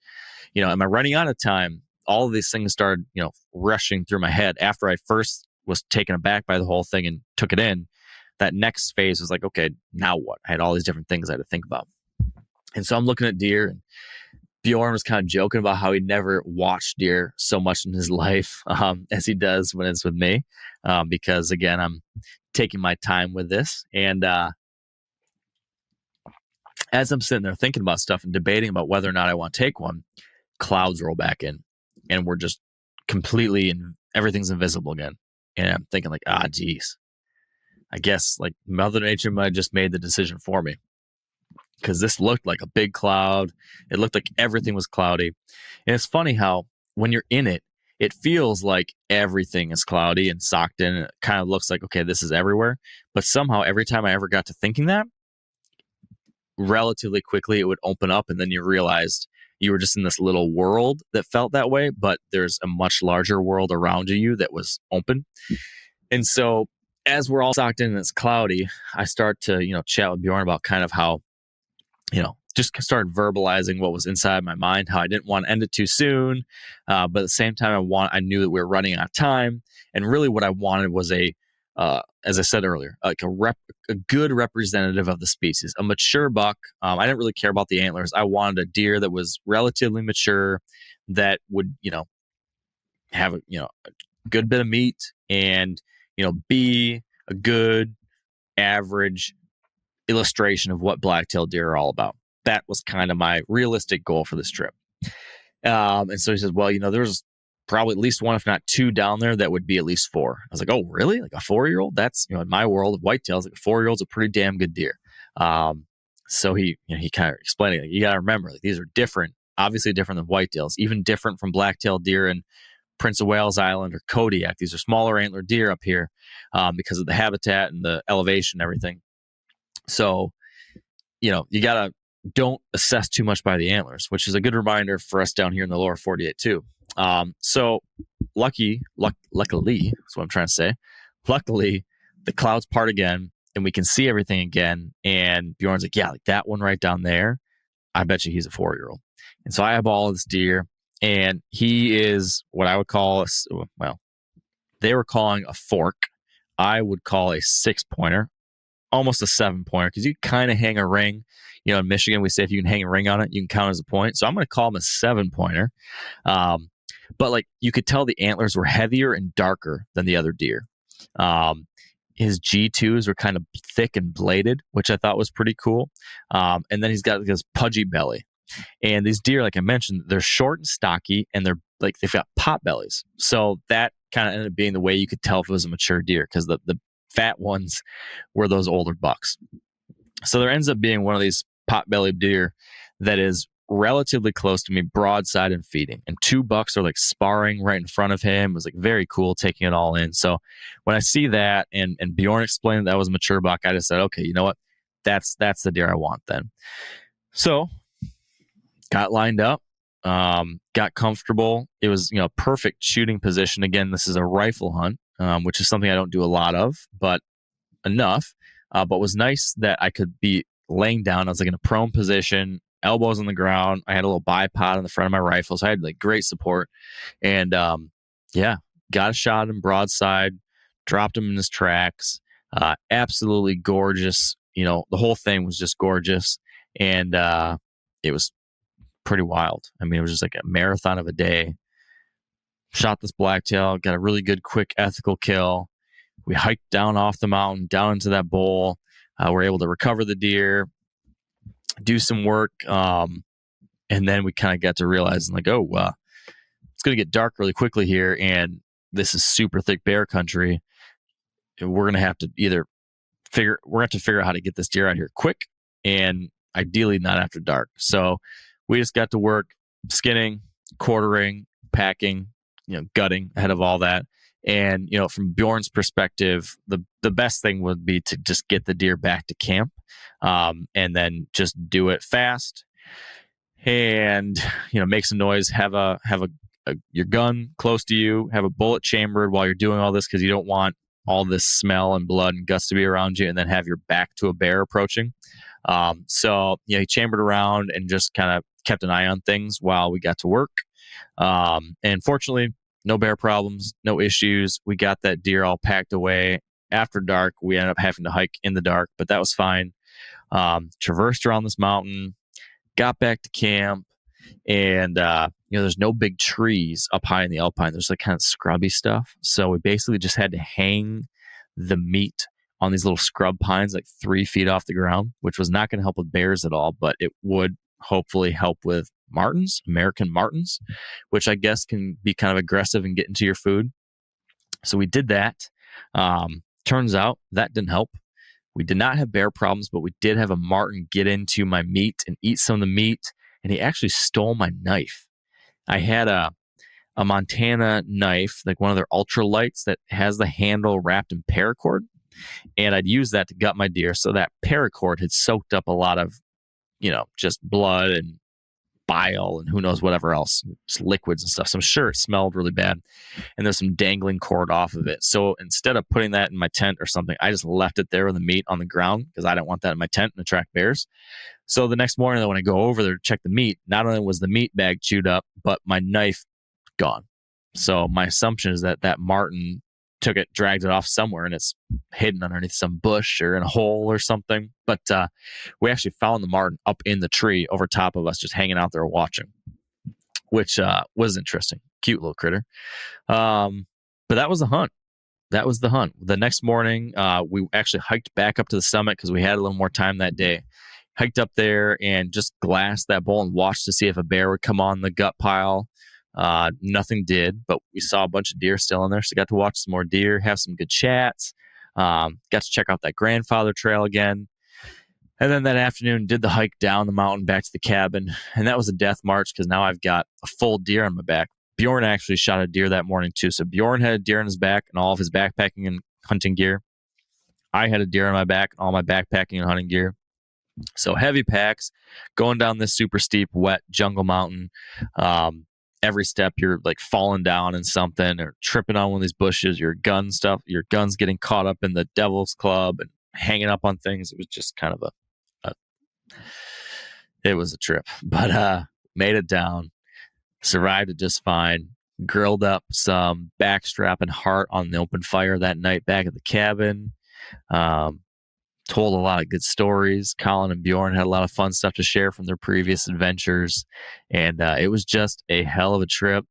am I running out of time? All of these things started, rushing through my head after I first was taken aback by the whole thing and took it in. That next phase was like, okay, now what? I had all these different things I had to think about. And so I'm looking at deer, and Bjorn was kind of joking about how he never watched deer so much in his life as he does when it's with me, because, again, I'm taking my time with this. And as I'm sitting there thinking about stuff and debating about whether or not I want to take one, clouds roll back in, and we're just completely, everything's invisible again. And I'm thinking like, geez, I guess like Mother Nature might have just made the decision for me. Because this looked like a big cloud. It looked like everything was cloudy. And it's funny how when you're in it, it feels like everything is cloudy and socked in. It kind of looks like, okay, this is everywhere. But somehow every time I ever got to thinking that, relatively quickly it would open up, and then you realized you were just in this little world that felt that way, but there's a much larger world around you that was open. And so as we're all socked in and it's cloudy, I start to, chat with Bjorn about kind of how, just started verbalizing what was inside my mind, how I didn't want to end it too soon. But at the same time, I knew that we were running out of time. And really what I wanted was as I said earlier, like a good representative of the species, a mature buck. I didn't really care about the antlers. I wanted a deer that was relatively mature, that would, have a good bit of meat, and, be a good average illustration of what black-tailed deer are all about. That was kind of my realistic goal for this trip. And so he says, well, there's probably at least one, if not 2 down there that would be at least 4. I was like, oh, really? Like a 4-year-old? That's, in my world of whitetails, like a 4-year-old's a pretty damn good deer. So he kind of explained it. Like, you got to remember, like, these are different, obviously different than whitetails, even different from black-tailed deer in Prince of Wales Island or Kodiak. These are smaller antler deer up here because of the habitat and the elevation and everything. So, you don't assess too much by the antlers, which is a good reminder for us down here in the lower 48 too. So luckily, that's what I'm trying to say. Luckily, the clouds part again, and we can see everything again. And Bjorn's like, yeah, like that one right down there, I bet you he's a 4-year-old. And so I eyeball this deer, and he is what I would call they were calling a fork. I would call a 6-pointer, almost a 7-pointer, because you kind of hang a ring. In Michigan, we say if you can hang a ring on it, you can count as a point. So I'm going to call him a 7-pointer. But like you could tell the antlers were heavier and darker than the other deer. His G2s were kind of thick and bladed, which I thought was pretty cool. And then he's got this pudgy belly. And these deer, like I mentioned, they're short and stocky, and they've got pot bellies. So that kind of ended up being the way you could tell if it was a mature deer, because the fat ones were those older bucks. So there ends up being one of these pot-bellied deer that is relatively close to me, broadside and feeding. And 2 bucks are like sparring right in front of him. It was like very cool taking it all in. So when I see that and Bjorn explained that was a mature buck, I just said, okay, you know what? That's the deer I want then. So got lined up, got comfortable. It was, perfect shooting position. Again, this is a rifle hunt, which is something I don't do a lot of, but enough. But it was nice that I could be laying down. I was like in a prone position, elbows on the ground. I had a little bipod on the front of my rifle, so I had like great support. And got a shot at him broadside, dropped him in his tracks. Absolutely gorgeous. The whole thing was just gorgeous. And it was pretty wild. I mean, it was just like a marathon of a day. Shot this blacktail, got a really good, quick, ethical kill. We hiked down off the mountain, down into that bowl. We're able to recover the deer, do some work. And then we kind of got to realize, like, it's going to get dark really quickly here. And this is super thick bear country. We're going to have to figure out how to get this deer out here quick and ideally not after dark. So we just got to work skinning, quartering, packing, gutting ahead of all that. And, from Bjorn's perspective, the best thing would be to just get the deer back to camp, and then just do it fast and, make some noise, have your gun close to you, have a bullet chambered while you're doing all this, because you don't want all this smell and blood and guts to be around you, and then have your back to a bear approaching. So he chambered around and just kind of kept an eye on things while we got to work. And fortunately, no bear problems, no issues. We got that deer all packed away. After dark, we ended up having to hike in the dark, but that was fine. Traversed around this mountain, got back to camp, and there's no big trees up high in the alpine. There's like kind of scrubby stuff. So we basically just had to hang the meat on these little scrub pines like 3 feet off the ground, which was not going to help with bears at all, but it would hopefully help with American martins, which I guess can be kind of aggressive and get into your food. So we did that. Turns out that didn't help. We did not have bear problems, but we did have a marten get into my meat and eat some of the meat, and he actually stole my knife. I had a Montana knife, like one of their ultralights that has the handle wrapped in paracord, and I'd use that to gut my deer. So that paracord had soaked up a lot of, just blood and bile and who knows whatever else, just liquids and stuff. So I'm sure it smelled really bad, and there's some dangling cord off of it. So instead of putting that in my tent or something, I just left it there with the meat on the ground, because I didn't want that in my tent and attract bears. So the next morning when I go over there to check the meat, not only was the meat bag chewed up, but my knife gone. So my assumption is that marten took it, dragged it off somewhere, and it's hidden underneath some bush or in a hole or something. But we actually found the marten up in the tree over top of us, just hanging out there watching, which was interesting. Cute little critter. But that was the hunt. The next morning, we actually hiked back up to the summit because we had a little more time that day. Hiked up there and just glassed that bowl and watched to see if a bear would come on the gut pile. Nothing did, but we saw a bunch of deer still in there. So got to watch some more deer, have some good chats. Got to check out that grandfather trail again. And then that afternoon did the hike down the mountain back to the cabin. And that was a death march, because now I've got a full deer on my back. Bjorn actually shot a deer that morning too. So Bjorn had a deer on his back and all of his backpacking and hunting gear. I had a deer on my back and all my backpacking and hunting gear. So heavy packs, going down this super steep, wet jungle mountain. Every step you're like falling down in something or tripping on one of these bushes, your gun's getting caught up in the devil's club and hanging up on things. It was just kind of it was a trip, but made it down, survived it just fine, grilled up some backstrap and heart on the open fire that night back at the cabin. Told a lot of good stories. Colin and Bjorn had a lot of fun stuff to share from their previous adventures. And it was just a hell of a trip.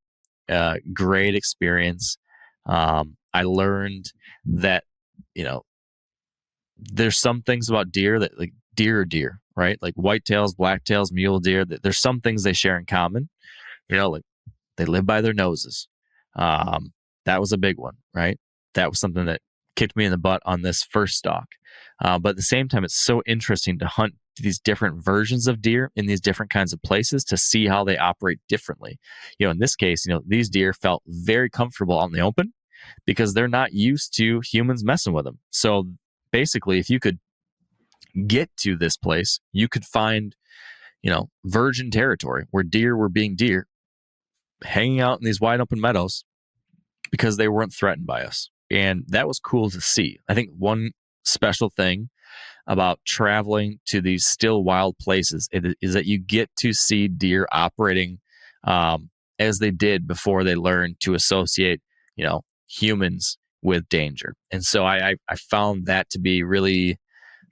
Great experience. I learned that, there's some things about deer that, like, deer are deer, right? Like whitetails, blacktails, mule deer. There's some things they share in common. Like they live by their noses. That was a big one, right? That was something that kicked me in the butt on this first stalk. But at the same time, it's so interesting to hunt these different versions of deer in these different kinds of places to see how they operate differently. In this case, these deer felt very comfortable out in the open because they're not used to humans messing with them. So basically, if you could get to this place, you could find, virgin territory where deer were being deer, hanging out in these wide open meadows because they weren't threatened by us. And that was cool to see. I think one special thing about traveling to these still wild places is that you get to see deer operating as they did before they learned to associate, humans with danger. And so I found that to be really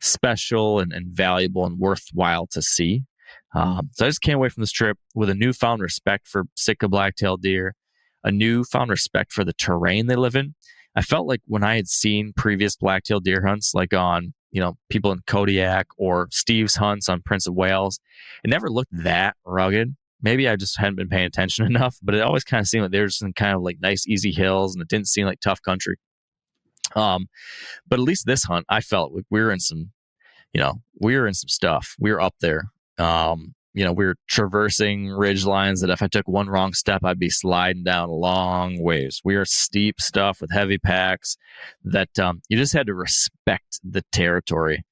special and valuable and worthwhile to see. So I just came away from this trip with a newfound respect for Sitka black-tailed deer, a newfound respect for the terrain they live in. I felt like when I had seen previous black-tailed deer hunts, like on, people in Kodiak or Steve's hunts on Prince of Wales, it never looked that rugged. Maybe I just hadn't been paying attention enough, but it always kind of seemed like there's some kind of like nice, easy hills, and it didn't seem like tough country. But at least this hunt, I felt like we were in some stuff. We were up there. We were traversing ridge lines that if I took one wrong step, I'd be sliding down a long ways. We were steep stuff with heavy packs that you just had to respect the territory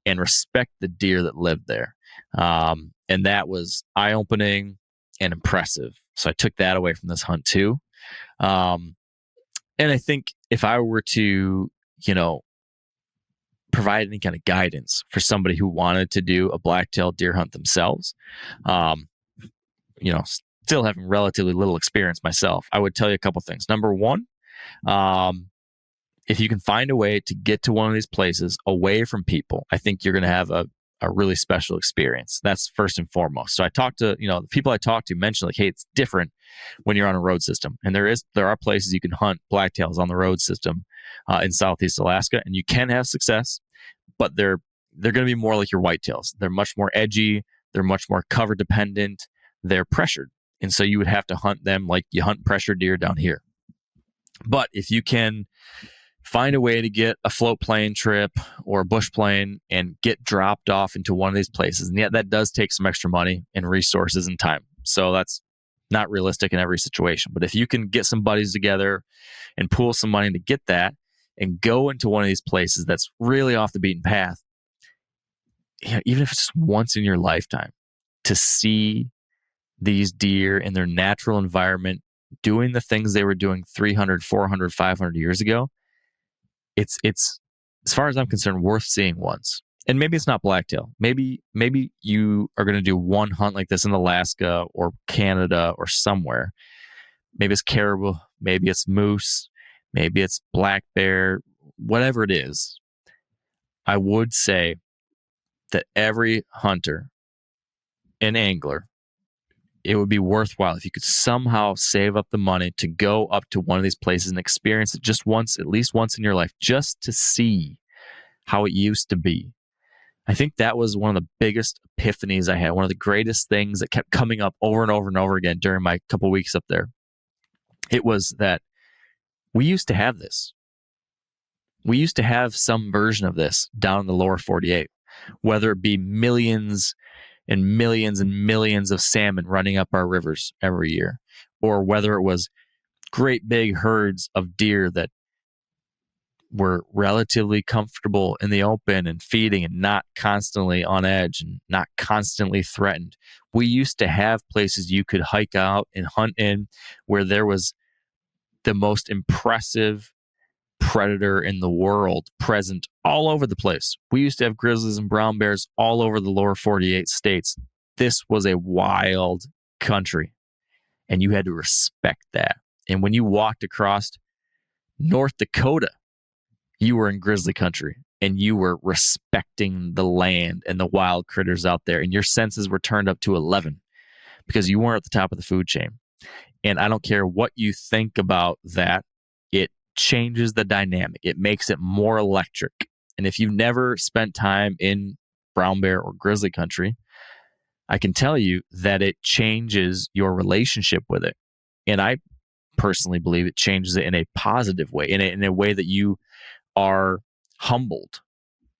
and respect the deer that lived there. And that was eye-opening and impressive. So I took that away from this hunt too. And I think if I were to, provide any kind of guidance for somebody who wanted to do a black-tailed deer hunt themselves, still having relatively little experience myself, I would tell you a couple things. Number one, if you can find a way to get to one of these places away from people, I think you're going to have a really special experience. That's first and foremost. So I talked to, the people I talked to mentioned like, hey, it's different when you're on a road system. And there are places you can hunt blacktails on the road system in Southeast Alaska, and you can have success, but they're going to be more like your whitetails. They're much more edgy. They're much more cover dependent. They're pressured. And so you would have to hunt them like you hunt pressured deer down here. But if you can find a way to get a float plane trip or a bush plane and get dropped off into one of these places, and yet that does take some extra money and resources and time. So that's not realistic in every situation. But if you can get some buddies together and pool some money to get that and go into one of these places that's really off the beaten path, even if it's just once in your lifetime, to see these deer in their natural environment doing the things they were doing 300, 400, 500 years ago, it's as far as I'm concerned, worth seeing once. And maybe it's not blacktail. Maybe you are going to do one hunt like this in Alaska or Canada or somewhere. Maybe it's caribou, maybe it's moose, maybe it's black bear, whatever it is. I would say that every hunter and angler, it would be worthwhile if you could somehow save up the money to go up to one of these places and experience it just once, at least once in your life, just to see how it used to be. I think that was one of the biggest epiphanies I had, one of the greatest things that kept coming up over and over and over again during my couple weeks up there. It was that we used to have this. We used to have some version of this down in the lower 48, whether it be millions and millions and millions of salmon running up our rivers every year, or whether it was great big herds of deer that were relatively comfortable in the open and feeding and not constantly on edge and not constantly threatened. We used to have places you could hike out and hunt in where there was the most impressive predator in the world present all over the place. We used to have grizzlies and brown bears all over the lower 48 states. This was a wild country, and you had to respect that. And when you walked across North Dakota, you were in grizzly country, and you were respecting the land and the wild critters out there, and your senses were turned up to 11 because you weren't at the top of the food chain. And I don't care what you think about that. It changes the dynamic. It makes it more electric. And if you've never spent time in brown bear or grizzly country, I can tell you that it changes your relationship with it. And I personally believe it changes it in a positive way, in a way that you are humbled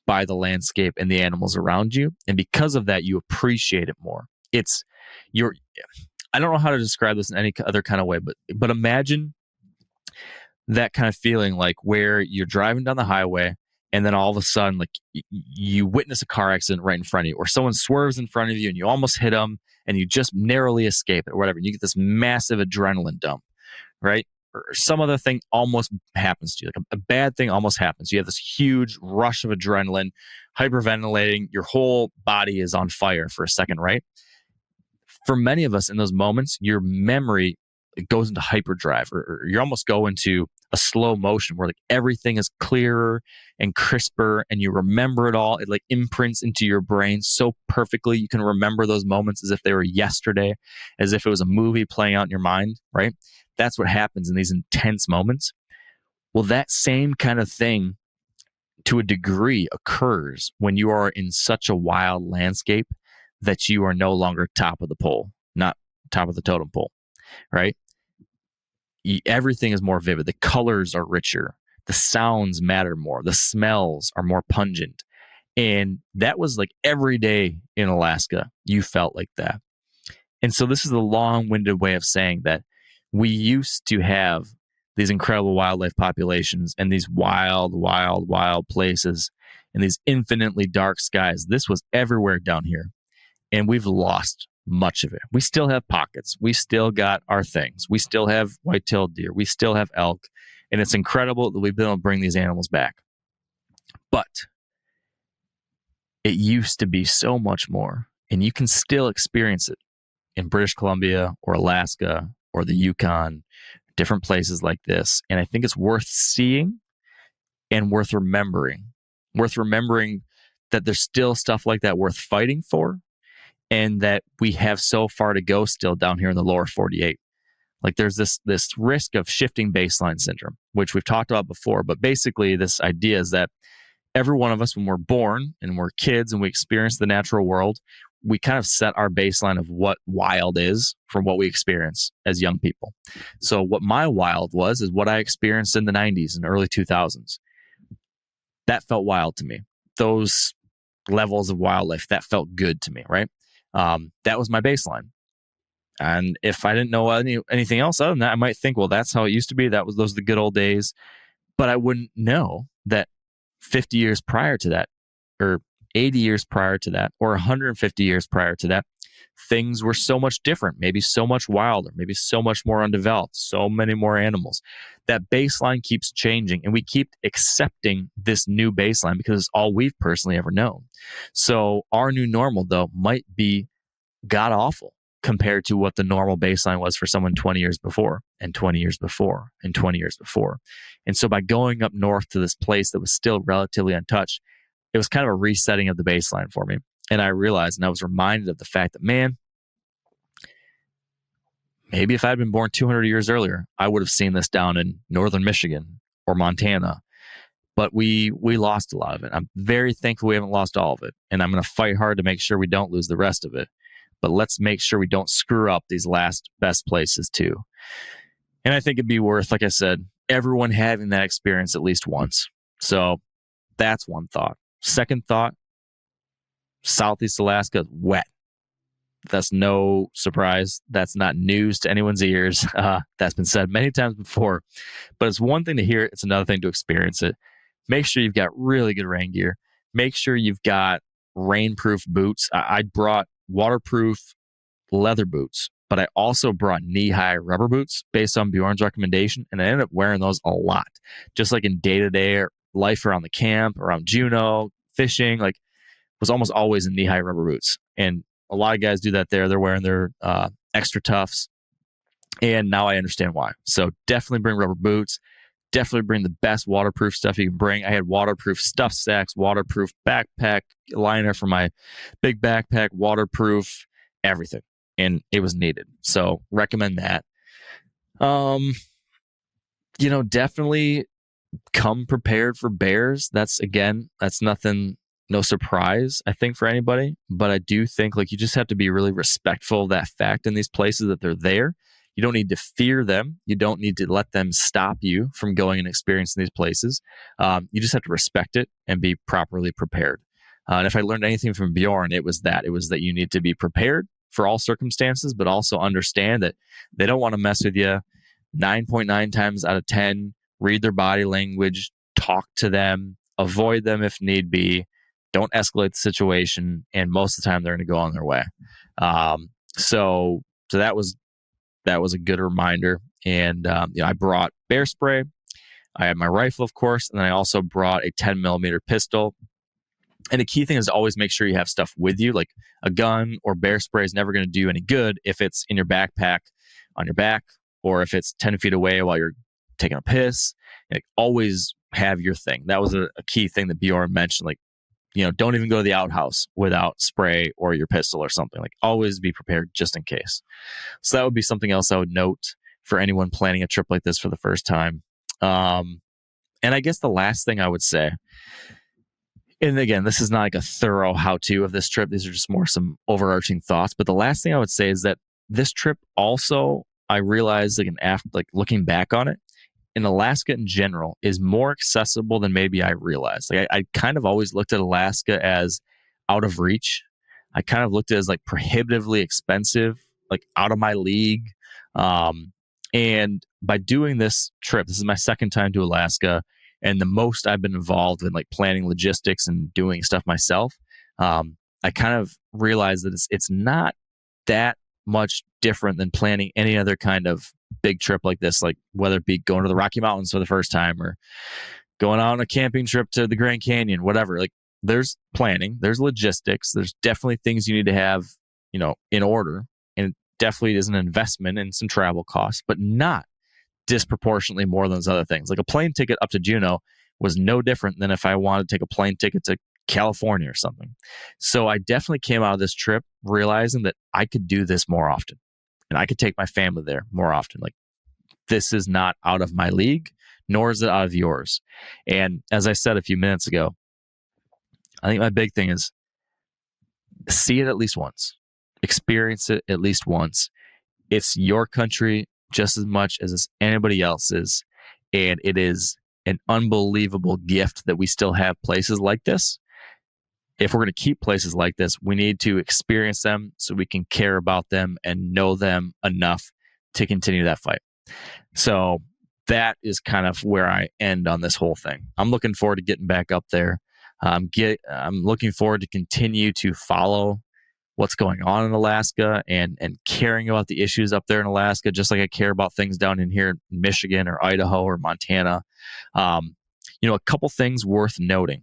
by the landscape and the animals around you. And because of that, you appreciate it more. I don't know how to describe this in any other kind of way, but imagine that kind of feeling, like where you're driving down the highway and then all of a sudden, like you witness a car accident right in front of you, or someone swerves in front of you and you almost hit them and you just narrowly escape it or whatever. And you get this massive adrenaline dump, right? or some other thing almost happens to you. Like a bad thing almost happens. You have this huge rush of adrenaline, hyperventilating. Your whole body is on fire for a second, right? For many of us in those moments, your memory, it goes into hyperdrive, or you almost go into a slow motion where like everything is clearer and crisper and you remember it all. It like imprints into your brain so perfectly. You can remember those moments as if they were yesterday, as if it was a movie playing out in your mind, right? That's what happens in these intense moments. Well, that same kind of thing to a degree occurs when you are in such a wild landscape that you are no longer top of the pole, not top of the totem pole, right? Everything is more vivid. The colors are richer. The sounds matter more. The smells are more pungent. And that was like every day in Alaska, you felt like that. And so this is a long-winded way of saying that we used to have these incredible wildlife populations and these wild, wild, wild places and these infinitely dark skies. This was everywhere down here. And we've lost much of it. We still have pockets. We still got our things. We still have white-tailed deer. We still have elk. And it's incredible that we've been able to bring these animals back. But it used to be so much more. And you can still experience it in British Columbia or Alaska or the Yukon, different places like this. And I think it's worth seeing and worth remembering. Worth remembering that there's still stuff like that worth fighting for, and that we have so far to go still down here in the lower 48. Like there's this risk of shifting baseline syndrome, which we've talked about before. But basically this idea is that every one of us, when we're born and we're kids and we experience the natural world, we kind of set our baseline of what wild is from what we experience as young people. So what my wild was is what I experienced in the 90s and early 2000s. That felt wild to me. Those levels of wildlife, that felt good to me, right? That was my baseline. And if I didn't know anything else other than that, I might think, well, that's how it used to be. Those are the good old days. But I wouldn't know that 50 years prior to that, or 80 years prior to that, or 150 years prior to that, things were so much different, maybe so much wilder, maybe so much more undeveloped, so many more animals. That baseline keeps changing, and we keep accepting this new baseline because it's all we've personally ever known. So our new normal, though, might be god awful compared to what the normal baseline was for someone 20 years before, and 20 years before, and 20 years before. And so by going up north to this place that was still relatively untouched, it was kind of a resetting of the baseline for me. And I realized, and I was reminded of the fact that, man, maybe if I had been born 200 years earlier, I would have seen this down in northern Michigan or Montana. But we lost a lot of it. I'm very thankful we haven't lost all of it. And I'm going to fight hard to make sure we don't lose the rest of it. But let's make sure we don't screw up these last best places too. And I think it'd be worth, like I said, everyone having that experience at least once. So that's one thought. Second thought, Southeast Alaska is wet. That's no surprise. That's not news to anyone's ears. That's been said many times before. But it's one thing to hear it. It's another thing to experience it. Make sure you've got really good rain gear. Make sure you've got rainproof boots. I brought waterproof leather boots, but I also brought knee-high rubber boots based on Bjorn's recommendation, and I ended up wearing those a lot. Just like in day-to-day life around the camp, around Juneau, fishing, like was almost always in knee-high rubber boots. And a lot of guys do that there. They're wearing their extra toughs. And now I understand why. So definitely bring rubber boots. Definitely bring the best waterproof stuff you can bring. I had waterproof stuff sacks, waterproof backpack liner for my big backpack, waterproof everything. And it was needed. So recommend that. Definitely come prepared for bears. That's nothing, no surprise, I think, for anybody. But I do think you just have to be really respectful of that fact in these places that they're there. You don't need to fear them. You don't need to let them stop you from going and experiencing these places. You just have to respect it and be properly prepared. And if I learned anything from Bjorn, it was that you need to be prepared for all circumstances, but also understand that they don't want to mess with you 9.9 times out of 10. Read their body language, talk to them, avoid them if need be. Don't escalate the situation. And most of the time they're going to go on their way. So that was that was a good reminder. And I brought bear spray. I had my rifle, of course, and then I also brought a 10 millimeter pistol. And the key thing is to always make sure you have stuff with you. Like a gun or bear spray is never going to do any good if it's in your backpack on your back, or if it's 10 feet away while you're taking a piss. Like, always have your thing. That was a key thing that Bjorn mentioned. Like, don't even go to the outhouse without spray or your pistol or something. Like, always be prepared just in case. So that would be something else I would note for anyone planning a trip like this for the first time. And I guess the last thing I would say, and again, this is not like a thorough how-to of this trip. These are just more some overarching thoughts. But the last thing I would say is that this trip also, I realized, looking back on it, in Alaska in general is more accessible than maybe I realized. Like, I kind of always looked at Alaska as out of reach. I kind of looked at it as like prohibitively expensive, like out of my league. And by doing this trip, this is my second time to Alaska, and the most I've been involved in like planning logistics and doing stuff myself. I kind of realized that it's not that much different than planning any other kind of big trip like this, like whether it be going to the Rocky Mountains for the first time or going on a camping trip to the Grand Canyon, whatever. Like, there's planning, there's logistics, there's definitely things you need to have, in order. And it definitely is an investment in some travel costs, but not disproportionately more than those other things. Like a plane ticket up to Juneau was no different than if I wanted to take a plane ticket to California or something. So I definitely came out of this trip realizing that I could do this more often, and I could take my family there more often. Like, this is not out of my league, nor is it out of yours. And as I said a few minutes ago, I think my big thing is see it at least once, experience it at least once. It's your country just as much as it's anybody else's. And it is an unbelievable gift that we still have places like this. If we're going to keep places like this, we need to experience them so we can care about them and know them enough to continue that fight. So that is kind of where I end on this whole thing. I'm looking forward to getting back up there. I'm looking forward to continue to follow what's going on in Alaska and caring about the issues up there in Alaska, just like I care about things down in here in Michigan or Idaho or Montana. A couple things worth noting.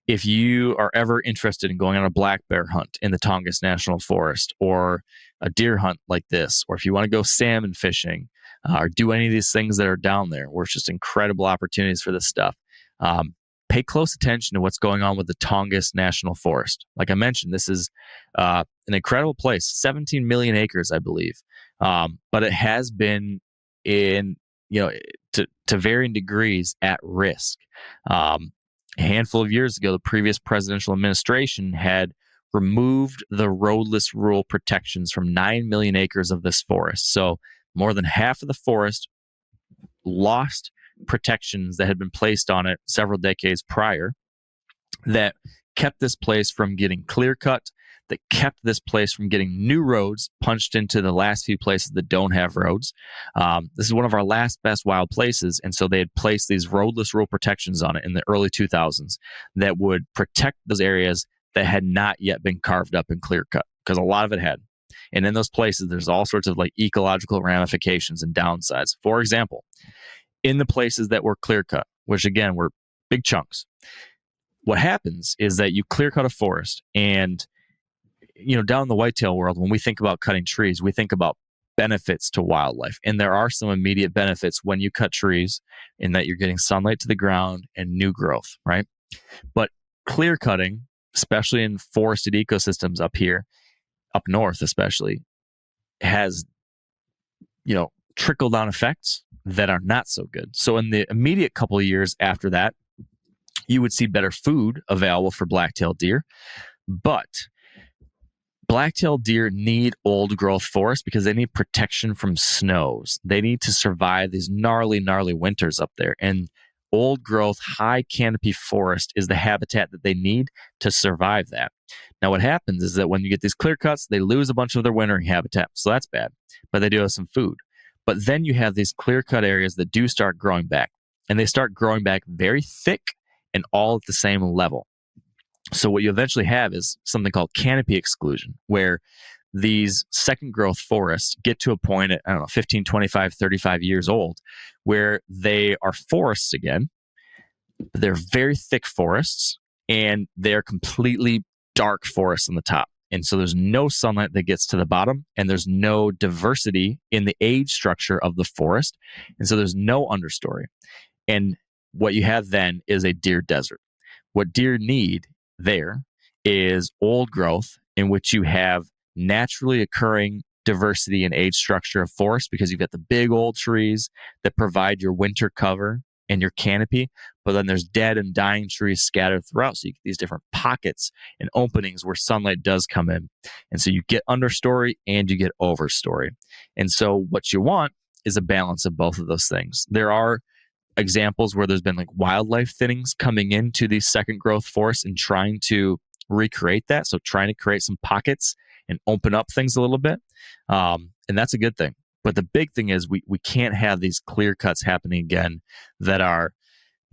If you are ever interested in going on a black bear hunt in the Tongass National Forest, or a deer hunt like this, or if you want to go salmon fishing, or do any of these things that are down there, where it's just incredible opportunities for this stuff, pay close attention to what's going on with the Tongass National Forest. Like I mentioned, this is an incredible place, 17 million acres, I believe. But it has been to varying degrees at risk. A handful of years ago, the previous presidential administration had removed the roadless rule protections from 9 million acres of this forest. So more than half of the forest lost protections that had been placed on it several decades prior that kept this place from getting clear cut, that kept this place from getting new roads punched into the last few places that don't have roads. This is one of our last best wild places, and so they had placed these roadless rule protections on it in the early 2000s that would protect those areas that had not yet been carved up and clear cut, because a lot of it had. And in those places, there's all sorts of like ecological ramifications and downsides. For example, in the places that were clear cut, which again were big chunks, what happens is that you clear cut a forest, and down in the whitetail world, when we think about cutting trees, we think about benefits to wildlife. And there are some immediate benefits when you cut trees, in that you're getting sunlight to the ground and new growth, right? But clear cutting, especially in forested ecosystems up here, up north especially, has, trickle down effects that are not so good. So in the immediate couple of years after that, you would see better food available for black-tailed deer. But black-tailed deer need old growth forests because they need protection from snows. They need to survive these gnarly winters up there. And old growth, high canopy forest is the habitat that they need to survive that. Now, what happens is that when you get these clear cuts, they lose a bunch of their wintering habitat. So that's bad, but they do have some food. But then you have these clear cut areas that do start growing back, and they start growing back very thick and all at the same level. So what you eventually have is something called canopy exclusion, where these second growth forests get to a point at, 15, 25, 35 years old where they are forests again. They're very thick forests and they're completely dark forests on the top. And so there's no sunlight that gets to the bottom and there's no diversity in the age structure of the forest. And so there's no understory. And what you have then is a deer desert. What deer need there is old growth in which you have naturally occurring diversity in age structure of forest because you've got the big old trees that provide your winter cover and your canopy, but then there's dead and dying trees scattered throughout. So you get these different pockets and openings where sunlight does come in. And so you get understory and you get overstory. And so what you want is a balance of both of those things. There are examples where there's been like wildlife thinnings coming into these second growth forests and trying to recreate that. So trying to create some pockets and open up things a little bit. And that's a good thing. But the big thing is we can't have these clear cuts happening again that are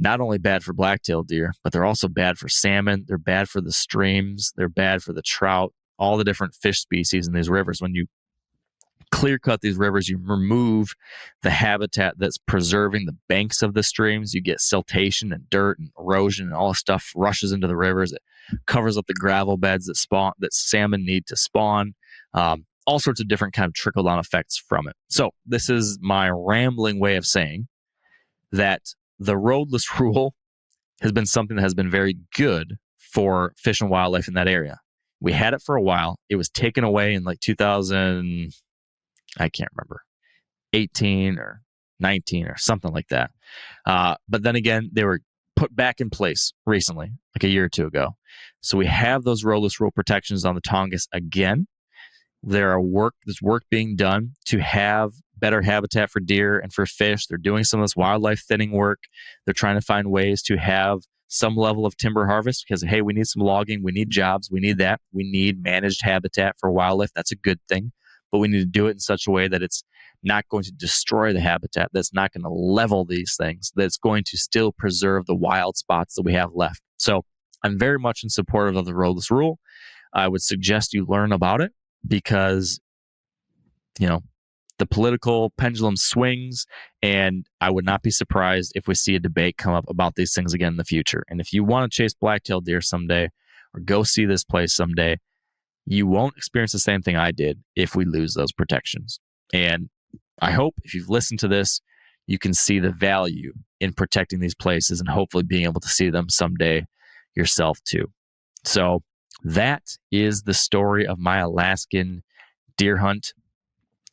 not only bad for black-tailed deer, but they're also bad for salmon. They're bad for the streams. They're bad for the trout, all the different fish species in these rivers. When you clear cut these rivers, you remove the habitat that's preserving the banks of the streams. You get siltation and dirt and erosion and all this stuff rushes into the rivers. It covers up the gravel beds that salmon need to spawn. All sorts of different kind of trickle-down effects from it. So this is my rambling way of saying that the roadless rule has been something that has been very good for fish and wildlife in that area. We had it for a while. It was taken away in like 2000, I can't remember, 18 or 19 or something like that. But then again, they were put back in place recently, like a year or two ago. So we have those roadless rule protections on the Tongass again. There's work being done to have better habitat for deer and for fish. They're doing some of this wildlife thinning work. They're trying to find ways to have some level of timber harvest because, hey, we need some logging. We need jobs. We need that. We need managed habitat for wildlife. That's a good thing. But we need to do it in such a way that it's not going to destroy the habitat, that's not going to level these things, that's going to still preserve the wild spots that we have left. So I'm very much in support of the roadless rule. I would suggest you learn about it because, the political pendulum swings, and I would not be surprised if we see a debate come up about these things again in the future. And if you want to chase black-tailed deer someday or go see this place someday, you won't experience the same thing I did if we lose those protections. And I hope if you've listened to this, you can see the value in protecting these places and hopefully being able to see them someday yourself too. So that is the story of my Alaskan deer hunt.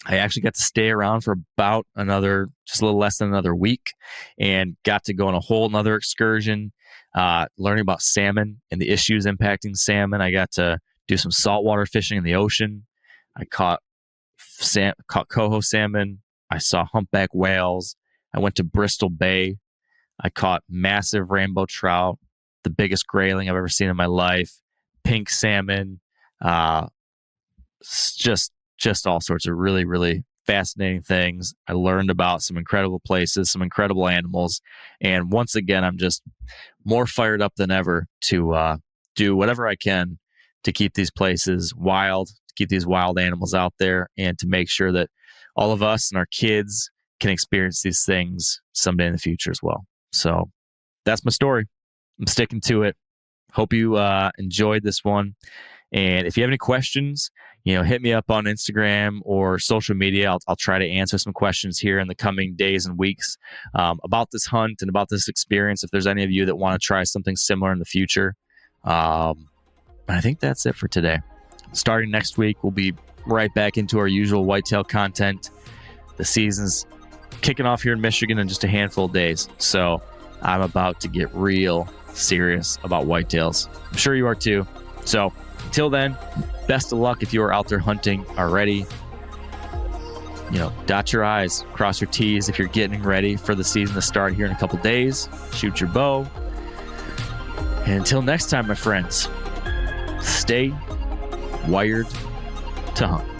I actually got to stay around for about just a little less than another week and got to go on a whole nother excursion, learning about salmon and the issues impacting salmon. I got to do some saltwater fishing in the ocean. I caught coho salmon. I saw humpback whales. I went to Bristol Bay. I caught massive rainbow trout, the biggest grayling I've ever seen in my life, pink salmon, just all sorts of really, really fascinating things. I learned about some incredible places, some incredible animals. And once again, I'm just more fired up than ever to do whatever I can to keep these places wild, to keep these wild animals out there, and to make sure that all of us and our kids can experience these things someday in the future as well. So that's my story. I'm sticking to it. Hope you enjoyed this one. And if you have any questions, hit me up on Instagram or social media. I'll try to answer some questions here in the coming days and weeks about this hunt and about this experience. If there's any of you that want to try something similar in the future. I think that's it for today. Starting next week, we'll be right back into our usual whitetail content. The season's kicking off here in Michigan in just a handful of days. So I'm about to get real serious about whitetails. I'm sure you are too. So until then, best of luck if you are out there hunting already. Dot your I's, cross your T's if you're getting ready for the season to start here in a couple days. Shoot your bow. And until next time, my friends, stay wired to hunt.